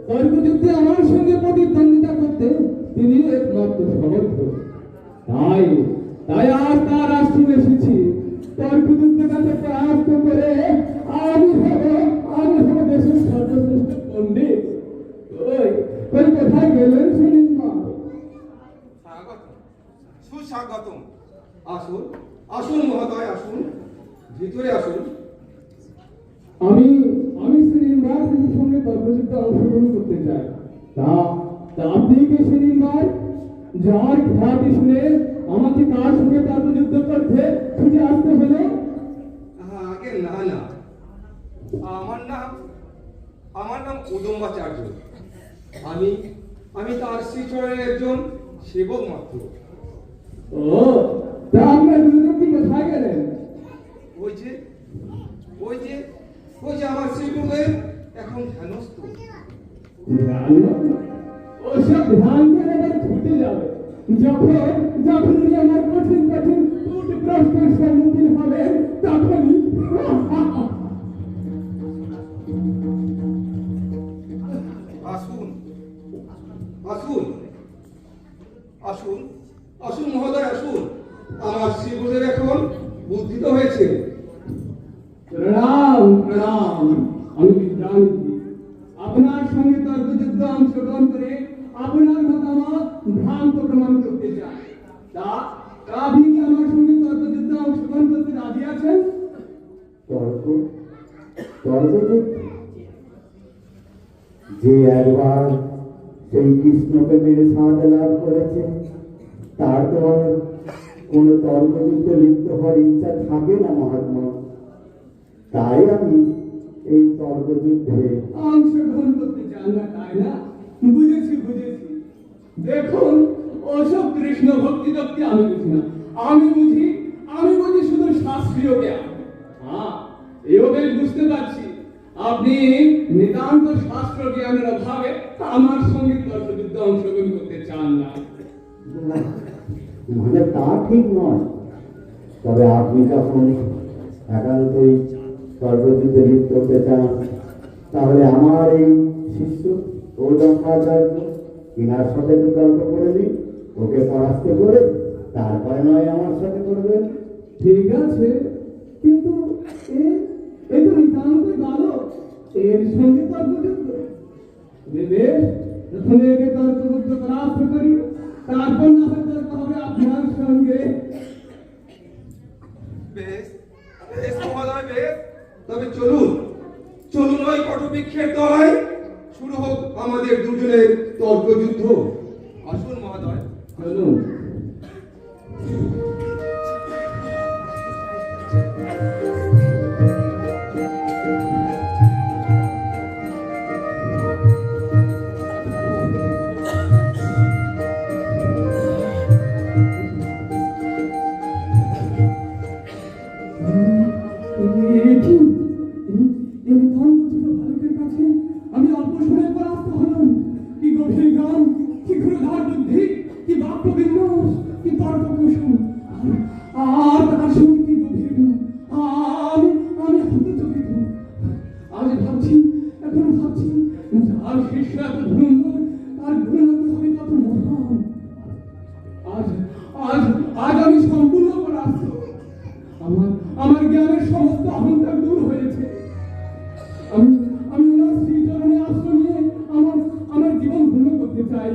তর্কযুদ্ধে আমার সঙ্গে প্রতিদ্বন্দ্বিতা করতে তিনি একমাত্র সমর্থ। তাই আজ তার আশ্রমে এসেছি। তর্কযুদ্ধে তাকে পরাস্ত করে আমি হব দেশের সর্বশ্রেষ্ঠ পণ্ডিত। কোথায় গেলেন সুনিন্দা? সুস্বাগতম। আসুন আসুন মহোদয়, আসুন, ভিতরে আসুন। আমি সুনিন্দার সঙ্গে তর্কযুদ্ধে অংশগ্রহণ করতে চাই। তা আপনি কি সুনিন্দার? যার খ্যাতি শুনে আমাকে তার সঙ্গে তর্কযুদ্ধ করতে ছুটে আসতে হলো? আগে না, আমার নাম উদম্বাচার্য। আমি তার শ্রীচরণের একজন সেবক মাত্র। ও, তা আপনার গুরুদেব কি কোথায় গেলেন? ওই যে আমার শ্রীগুরুদেব এখন ধ্যানস্থ। ওসব ধ্যান করে আবার ছুটে যাবে যখন উনি আমার কঠিন টুট প্রশ্নের সম্মুখীন হবেন তখনই। আসুন মহোদয়, আসুন। আমার শ্রীগুরুদেব এখন বুদ্ধিত হয়েছে। প্রণাম। আমি বিদ্যানিধি। আপনার সঙ্গে তর্কযুদ্ধ অংশগ্রহণ করে আপনার মতামত ভ্রান্ত প্রমাণ করতে চাই। তা আপনি কি আমার সঙ্গে তর্কযুদ্ধে অংশগ্রহণ করতে রাজি আছেন? তর্কযুদ্ধ যে একবার সেই কৃষ্ণকে মেরে সাহায্য লাভ করেছে, তার তো আর কোনো তর্কযুদ্ধে লিপ্ত হওয়ার ইচ্ছা থাকে না মহাত্মা। তাই আমি এই তর্কযুদ্ধে অংশগ্রহণ করতে চান না, তাই না? বুঝেছি। দেখুন, ওসব কৃষ্ণ ভক্তি আমি বুঝি না। আমি বুঝি শুধু শাস্ত্রীয় জ্ঞান। এও বেশ বুঝতে পারছি আপনি নিতান্ত শাস্ত্র জ্ঞানের অভাবে আমার সঙ্গে তর্কযুদ্ধে অংশগ্রহণ করতে চান না। মানে তা ঠিক নয়, তবে আপনি যখন একান্তই তর্কযুদ্ধে লিপ্ত হতে চান, তাহলে আমার এই শিষ্য গৌতমাচার্য ইনার সাথে একটু তর্ক করে দিন, ওকে পরাস্ত করে তারপরে নয় আমার সাথে করবেন। ঠিক আছে, কিন্তু এ তো নিতান্তই বালক, এর সঙ্গে তর্কযুদ্ধ। বেশ, প্রথমে একে তর্কযুদ্ধ পরাস্ত করি, তারপর না হয় তর্ক হবে আপনার সঙ্গে। বেশ মহোদয়, বেশ। তবে চলুন ওই কটবৃক্ষের তলায় শুরু হোক আমাদের দুজনের তর্কযুদ্ধ। আসুন মহোদয়, চলুন। আমি অল্প সময় পরাস্ত হলাম। কি গভীর জ্ঞান, কি ক্ষুরধার বুদ্ধি, কি বাক্য বিন্যাস, কি তর্ক কৌশল, আর তার সঙ্গে কি গভীর জ্ঞান। আমি হতচকিত। এখন ভাবছি যার শিষ্য এত ধুরন্ধর, তার গুণাতে হবে কত মহান। আজ আমি সম্পূর্ণ পরাস্ত। আমার জ্ঞানের সমস্ত অহংকার দূর হয়েছে। আমি ওনার শ্রীচরণে আশ্রয় নিয়ে আমার জীবন ধন্য করতে চাই।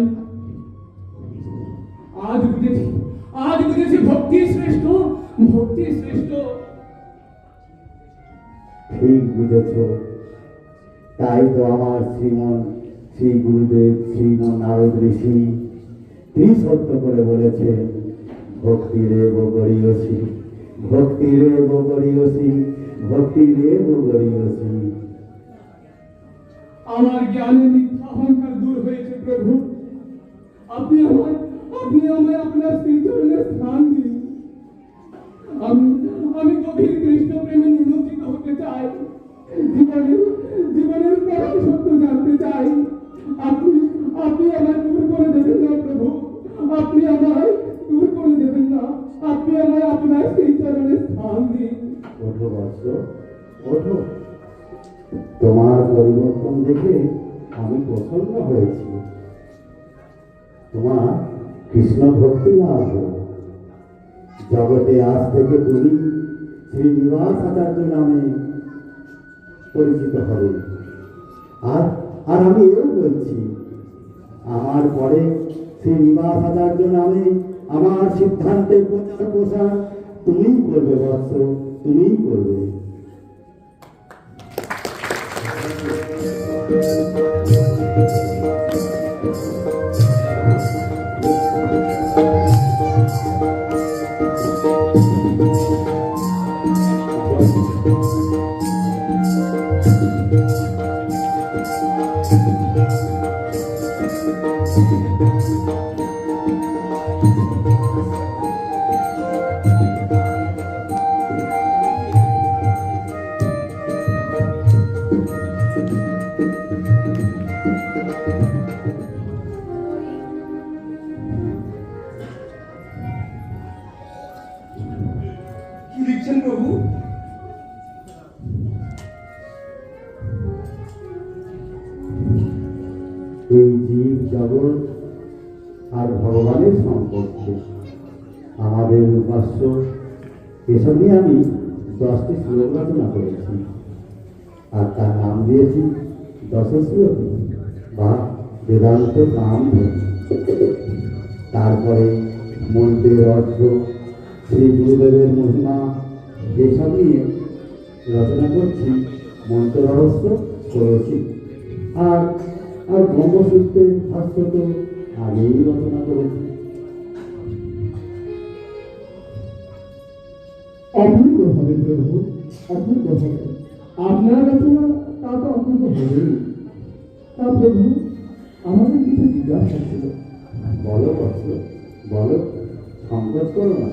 আজ বুঝেছি ভক্তি শ্রেষ্ঠ। ঠিক বুঝেছ। তাই তো আমার শ্রী গুরুদেব শ্রীমন নারদ ঋষি ত্রিসত্য করে বলেছেন, ভক্তিরেব গরীয়সী, ভক্তিরেব গরীয়সী, ভক্তিরেব গরীয়সী। আমার জ্ঞানের মিথ্যা অহংকার দূর হয়েছে প্রভু। আপনি আপনি আমায় আপনার শ্রীচরণে স্থান দিন। আমি গভীর কৃষ্ণ প্রেমে নিমজ্জিত হতে চাই। জীবনের পরম সত্য জানতে চাই। আপনি আমায় দূর করে দেবেন না প্রভু, আপনি আমায় দূর করে দেবেন না। আপনি আমায় আপনার শ্রীচরণে স্থান দিন। ওঠো বৎস, ওঠো। তোমার পরিবর্তন দেখে আমি প্রসন্ন হয়েছি। তোমার কৃষ্ণ ভক্তি লাভ হোক। জগতে আজ থেকে তুমি শ্রীনিবাস আচার্য নামে পরিচিত হবে। আর আমি এও বলছি, আমার পরে শ্রীনিবাস আচার্য নামে আমার সিদ্ধান্তের প্রচার প্রসার তুমিই করবে বৎস, তুমিই করবে। কি লিখছেন প্রভু? এই জীব জগৎ আর ভগবানের সম্পর্কে আমাদের উপাস্য এসব নিয়ে আমি 10টি শ্লোক রচনা করেছি, আর তার নাম দিয়েছি দশশ্লোকী বা বেদান্ত কামধেনু। তারপরে মন্ত্রের অর্থ, শ্রী গুরুদেবের মহিমা এসব নিয়ে রচনা করছি মন্ত্র রহস্য করেছি। আর ব্রহ্মসূত্রের ভাষ্য তো আগেই রচনা করেছি। অপূর্ব হবে প্রভু, অপূর্ব হবে। আপনার রচনা তা তো অপূর্ব হবেই। তা প্রভু, আমাদের কিছু জিজ্ঞাসা ছিল। বলো বৎস, বলো, সংকোচ করো না।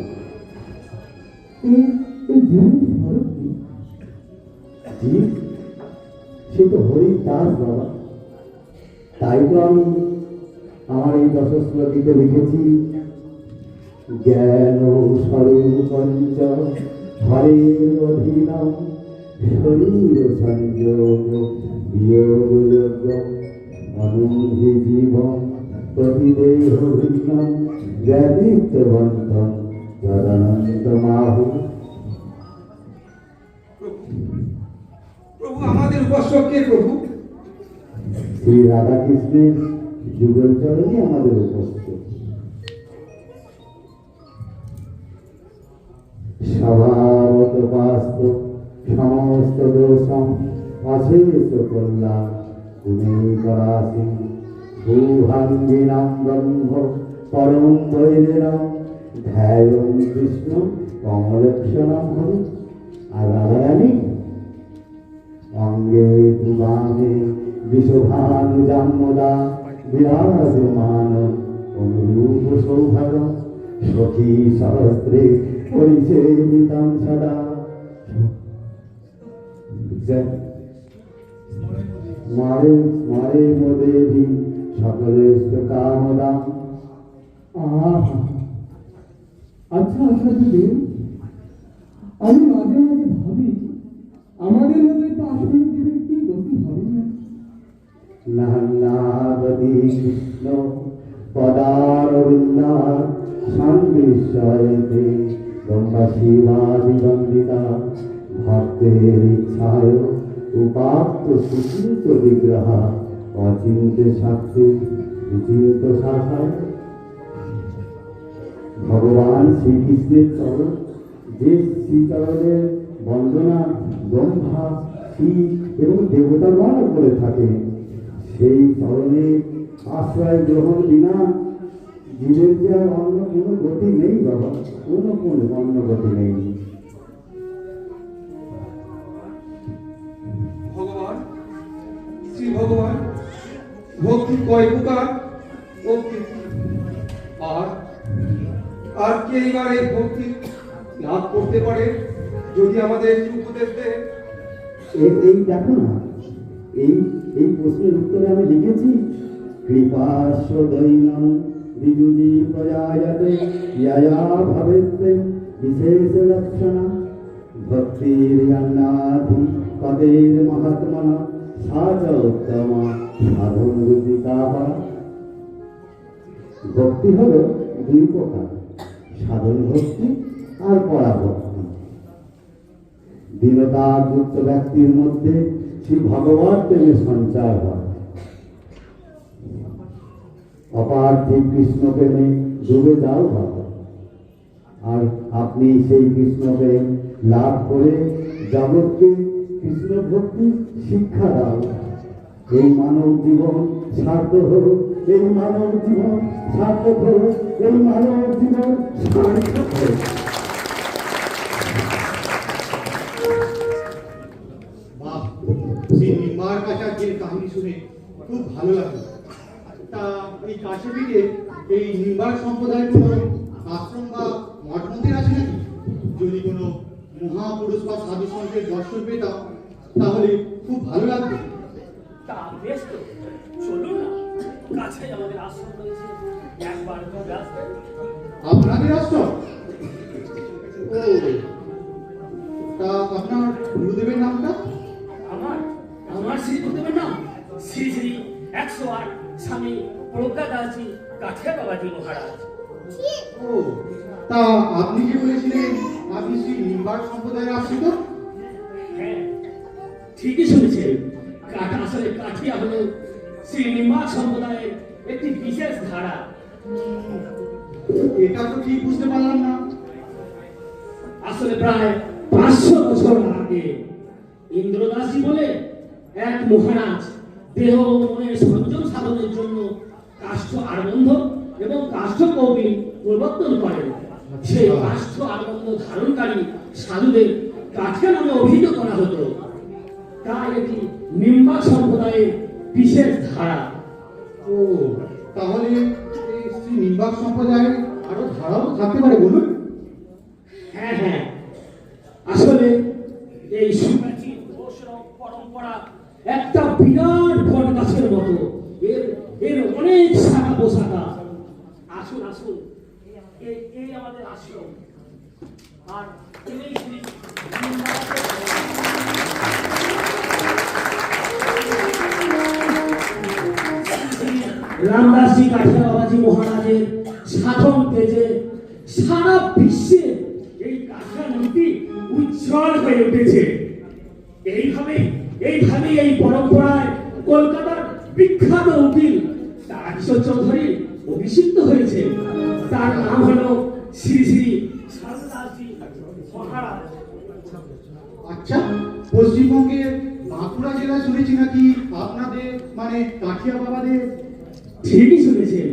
এই জীবনের স্বরূপ কি? জীব সে তো হরি দাস বাবা। তাই তো আমি আমার এই দশশ্লোকীতে লিখেছি, জ্ঞান স্বরূপঞ্চ হরের অধীনম শরীর সংযোগ বিয়োগ যোগ্য অনুধি জীবন প্রতিদেহ ভিন্নম ব্যাধিত্ববন্তম তদনন্তমাহু। প্রভু আমাদের উপাসক কে প্রভু? শ্রী রাধাকৃষ্ণের যুগল চরণই আমাদের উপস্থিত। স্বভাবত বাস্ত সমস্ত দোষম অশেষ কল্যাণ গুণে করাসি ভূভাঙ্গিনাম ব্রহ্ম পরম বৈরেণম ধ্যায়ং কৃষ্ণ কমলক্ষণম হরি। আর রাধারানী অঙ্গে তুমামে বিশোভানুজাম্মদা বিরাজমান অনুরূপ সৌভাগ সখী সহস্রে পরিসেবিতাম সদা। স্মরে স্মরে মোদেবী সকলেষ্ট কামদাম। আচ্ছা দিদি, আমি মাঝে মাঝে ভাবি আমাদের মধ্যে পাশবিক দেবীর কি গতি হবে না? নাহান্নাবতী কৃষ্ণ পদারবিন্দার সন্দিশ্বয়তে ব্রহ্মা শিবাদিবন্দিতা ভক্তের ইচ্ছায় উপাত্ত সুচিন্ত বিগ্রহ অচিন্ত শক্তি বিচিন্ত শাখায়। ভগবান শ্রীকৃষ্ণের চরণ, যে শ্রীচরণের বন্দনা ব্রহ্মা শিব এবং দেবতাগণ করে থাকে, সেই চরণের আশ্রয় গ্রহণ বিনা জীবের যে আর অন্য কোনো গতি নেই বাবা, কোনো অন্য গতি নেই। ভগবান, শ্রী ভগবান ভক্তি কয় প্রকার ও আর আর কে এবার এই ভক্তি লাভ করতে পারে যদি আমাদের একটু উপদেশ দেয়? এই দেখো না, এই এই প্রশ্নের উত্তরে আমি লিখেছি কৃপাস্ব দৈনম বিজুজি প্রজায়তে ইয়া ভবেত্তে বিশেষ লক্ষণ ভক্তির অন্নাধি পদের মহাত্মন সাচ উত্তম সাধন রূপিকা। ভক্তি হলো দুই প্রকার, সাধন ভক্তি আর পরাভক্তি। দীনতা যুক্ত ব্যক্তির মধ্যে শ্রী ভগবত প্রেমের সঞ্চার হয়। অপার্থিব কৃষ্ণ প্রেমে ডুবে যাও বাবা, আর আপনি সেই কৃষ্ণ প্রেম লাভ করে জগৎকে কৃষ্ণ ভক্তি শিক্ষা দাও। এই মানব জীবন সার্থক হোক, এই মানব জীবন সার্থক হোক, এই মানব জীবন সার্থক হোক। বাহ, সেই নিম্বার কাছার কাহিনী শুনে খুব ভালো লাগলো। তা এই কাছে দিকে এই নিম্বার সম্প্রদায়ের কোনো আশ্রম বা মঠ মন্দির আছে নাকি? যদি কোনো মহাপুরুষ বা সাধু সন্তের দর্শন পেতাম তাহলে খুব ভালো লাগতো। তা বেশ তো, চলুন না, কাছে আমাদের আশ্রম রয়েছে, একবার ঘুরে আসবেন। আপনাদের আশ্রম? ও, তা আপনার গুরুদেবের নামটা? আমার আমার শ্রী গুরুদেবের নাম শ্রী শ্রী 108 স্বামী প্রজ্ঞাদাসজি কাঠিয়া বাবাজি মহারাজ। ও, তা আপনি যে বলেছিলেন আপনি শ্রী নিম্বার সম্প্রদায়ের আশ্রিত? হ্যাঁ, ঠিকই শুনেছেন। আসলে কাঠিয়া হলো শ্রী নিম্বার্ক সম্প্রদায়ের একটি বিশেষ ধারা। এটা তো ঠিক বুঝতে পারলাম না। আসলে প্রায় 500 বছর আগে ইন্দ্রদাসজি বলে এক মহারাজ দেহ ও মনের সংযম সাধনের জন্য কাষ্ঠ আরবন্ধ এবং কাষ্ঠ কৌপিন প্রবর্তন করেন। সেই কাষ্ঠ আরবন্ধ ধারণকারী সাধুদের কাঠিয়া নামে অভিহিত করা হতো। তাই এটি নিম্বার্ক সম্প্রদায়ের বিশেষ ধারা। ও, তাহলে এই শ্রী নিম্বার্ক সম্প্রদায়ের আরো ধারাও থাকতে পারে, বলুন? হ্যাঁ হ্যাঁ, আসলে এই সুপ্রাচীন বৈষ্ণব পরম্পরা একটা বিরাট বট গাছের মতো। এর অনেক শাখা পোশাখা। আসুন আসুন, এই আমাদের আশ্রম। আর এই শ্রী রামদাসজি কাঠিয়া বাবাজি মহারাজের সাধন তেজে সারা বিশ্বে এই কাঠিয়া নীতি উজ্জ্বল হয়ে উঠেছে। এইভাবে এই পরম্পরায় কলকাতার বিখ্যাত উকিল তারাকিশোর চৌধুরী অভিষিক্ত হয়েছে। তার নাম হলো শ্রী শ্রী সারদাসজি মহারাজ। আচ্ছা, পশ্চিমবঙ্গের বাঁকুড়া জেলায় শুনেছি নাকি আপনাদের মানে কাঠিয়া বাবাদের? ঠিকই শুনেছেন।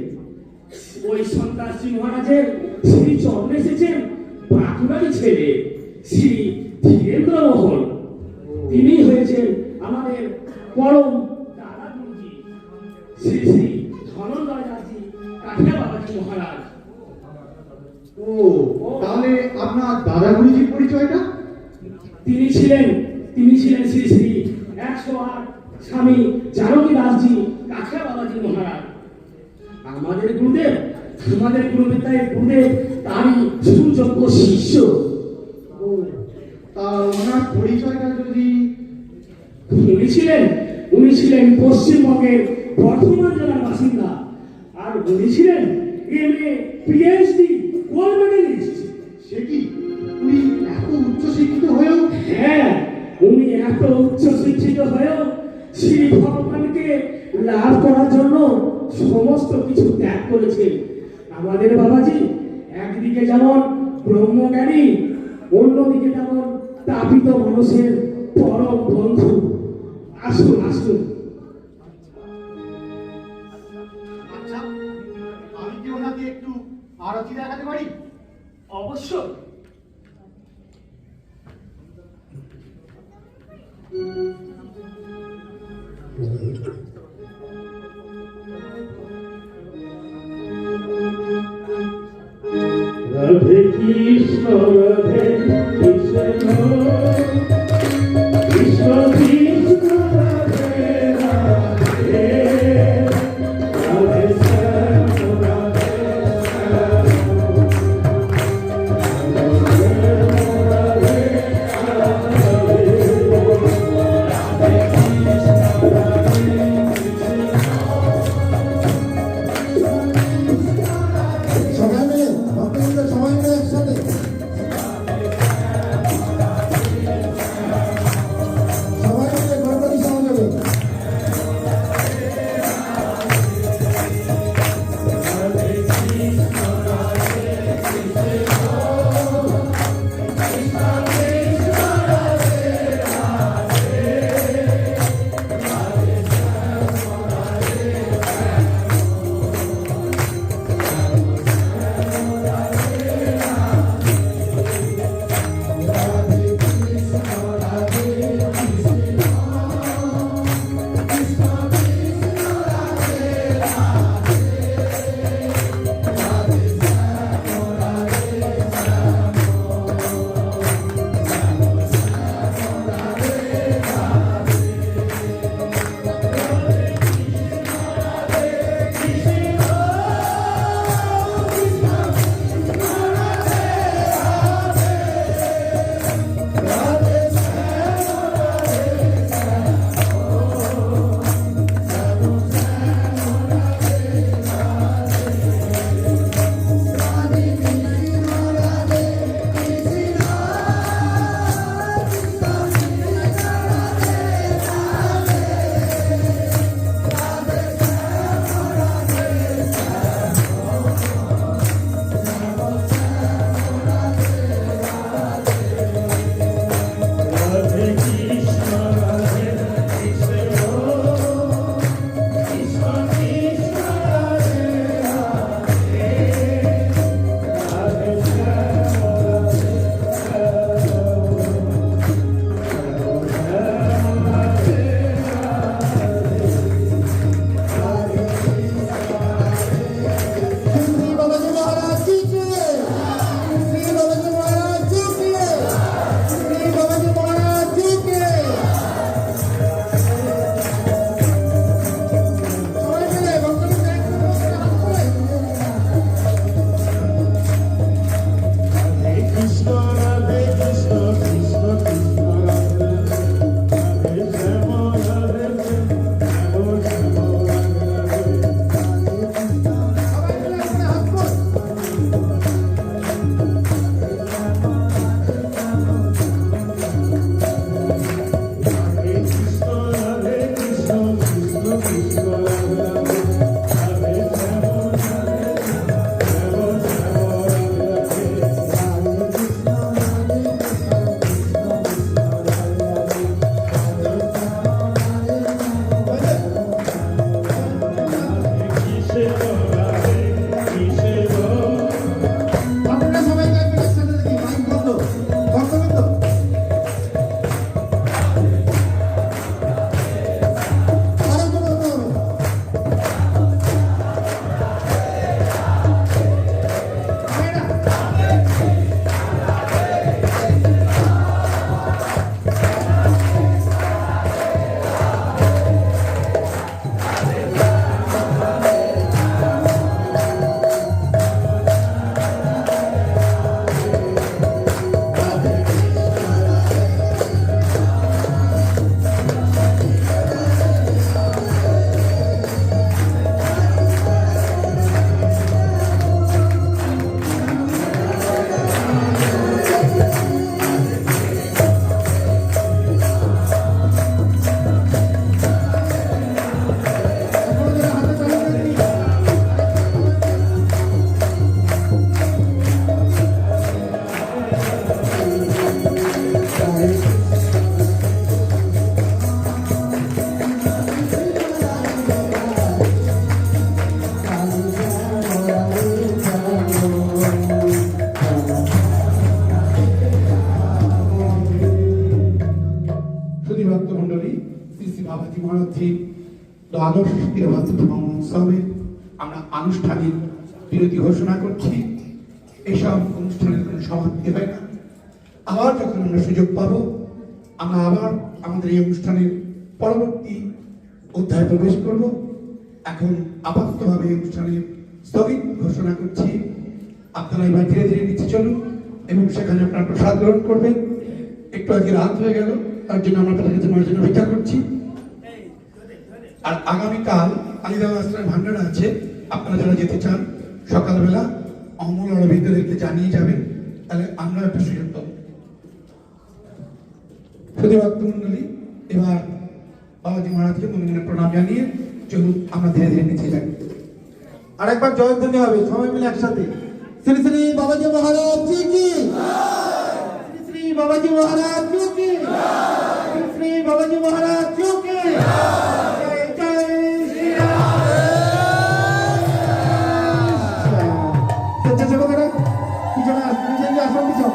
ওই সন্ন্যাসী মহারাজের শ্রী চরণে এসেছেন বাঁকুড়ারই ছেলে শ্রী ধীরেন্দ্র মোহন। তিনি হয়েছেন আমাদের পরম দাদা গুরুজি শ্রী শ্রী ধনঞ্জয় দাসজি কাঠিয়া বাবাজি মহারাজ। ও, তাহলে আপনার দাদা গুরুজির পরিচয়টা? তিনি ছিলেন শ্রী শ্রী 108 স্বামী জানকী দাসজি কাঠিয়া বাবাজি মহারাজ। আমাদের গুরুদেব তারই সুযোগ্য শিষ্য। ও, তা ওনার পরিচয়টা যদি? উনি ছিলেন পশ্চিমবঙ্গের বর্ধমান জেলার বাসিন্দা। আর উনি ছিলেন MA PhD গোল্ড মেডেলিস্ট। সে কি, উনি এত উচ্চ শিক্ষিত হয়েও? হ্যাঁ, উনি এত উচ্চ শিক্ষিত হয়েও শ্রী ভগবানকে লাভ করার জন্য সমস্ত কিছু ত্যাগ করেছেন। আমাদের বাবাজি একদিকে যেমন ব্রহ্মজ্ঞানী, অন্যদিকে যেমন তাপিত মানুষের পরম বন্ধু। আসুন আসুন। আচ্ছা, আমি কি ওনাকে একটু আরতি দেখাতে পারি? অবশ্যই। আপনারা সবাই গাইবেন একসাথে দেখি, মাইক বন্ধ বন্ধ। আরো জোরে হতে হবে। সুধীভক্ত মন্ডলী, শ্রী শ্রী বাবাজি মহারাজজির দ্বাদশ তিরভাতৃতম উৎসবে আমরা আনুষ্ঠানিক বিরতি ঘোষণা করছি। এইসব অনুষ্ঠানের কোনো সমাপ্তি হয় না। আবার যখন আমরা সুযোগ পাবো, আমরা আবার আমাদের এই অনুষ্ঠানের পরবর্তী অধ্যায়ে প্রবেশ করব। এখন আপাততভাবে এই অনুষ্ঠানের স্থগিত ঘোষণা করছি। আপনারা এবার ধীরে ধীরে নিচে চলুন এবং সেখানে আপনারা প্রসাদ গ্রহণ করবেন। একটু আগে রাত হয়ে গেল, তার জন্য আমরা আপনাদের কাছে মার্জনা ভিক্ষা করছি। আর আগামীকাল আলিদাবাদ আশ্রমের ভান্ডারা আছে। আপনারা যারা যেতে চান সকালবেলা অমল অরবিন্দদেরকে জানিয়ে যাবেন, তাহলে আমরা একটা সুযোগ পাবো। শুধু ভক্তমন্ডলী, এবার বাবাজি মহারাজকে মনে মনে প্রণাম জানিয়ে চলুন আমরা ধীরে ধীরে নিচে যাই। আরেকবার জয়ধ্বনি হবে, সবাই মিলে একসাথে। শ্রী শ্রী বাবাজি মহারাজ জি কি, শ্রী শ্রী বাবাজি মহারাজ জি কি, শ্রী শ্রী বাবাজি মহারাজ জি কি। জয় জয় শ্রী রাম। স্বেচ্ছাসেবকেরা পিছনে আসুন, আসন পিছন।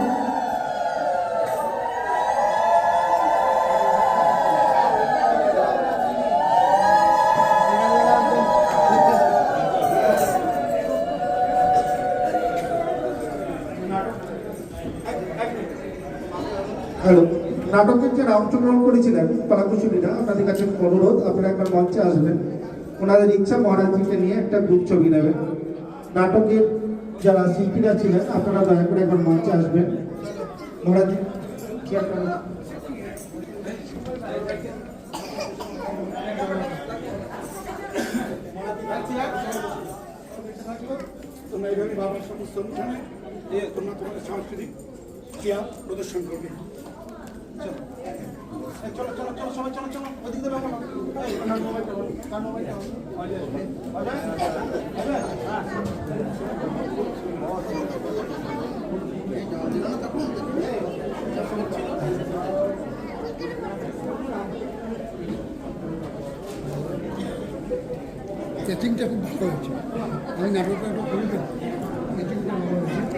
হ্যালো, নাটকের যারা অংশগ্রহণ করেছিলেন কলাকুশলীরা, আপনাদের কাছে অনুরোধ, আপনারা একবার মঞ্চে আসবেন। ওনাদের ইচ্ছা মহারাজজিকে নিয়ে একটা গ্রুপ ছবি নেবেন। নাটকের যারা শিল্পীরা ছিলেন আপনারা দয়া করে একবার মঞ্চে আসবেন। মহারাজ কি আপনারা তোমরা এইভাবে বাবার সমস্ত অনুষ্ঠানে তোমরা তোমাদের সাংস্কৃতিক ক্রিয়া প্রদর্শন করবে। চলো চলো চলো সবাই চলো চলো, ওদিকে দেবে সেটিংটা খুব ভালো হয়েছে। আমি নাটকটা একটু করি তো, সেটিংটা ভালো হয়েছে।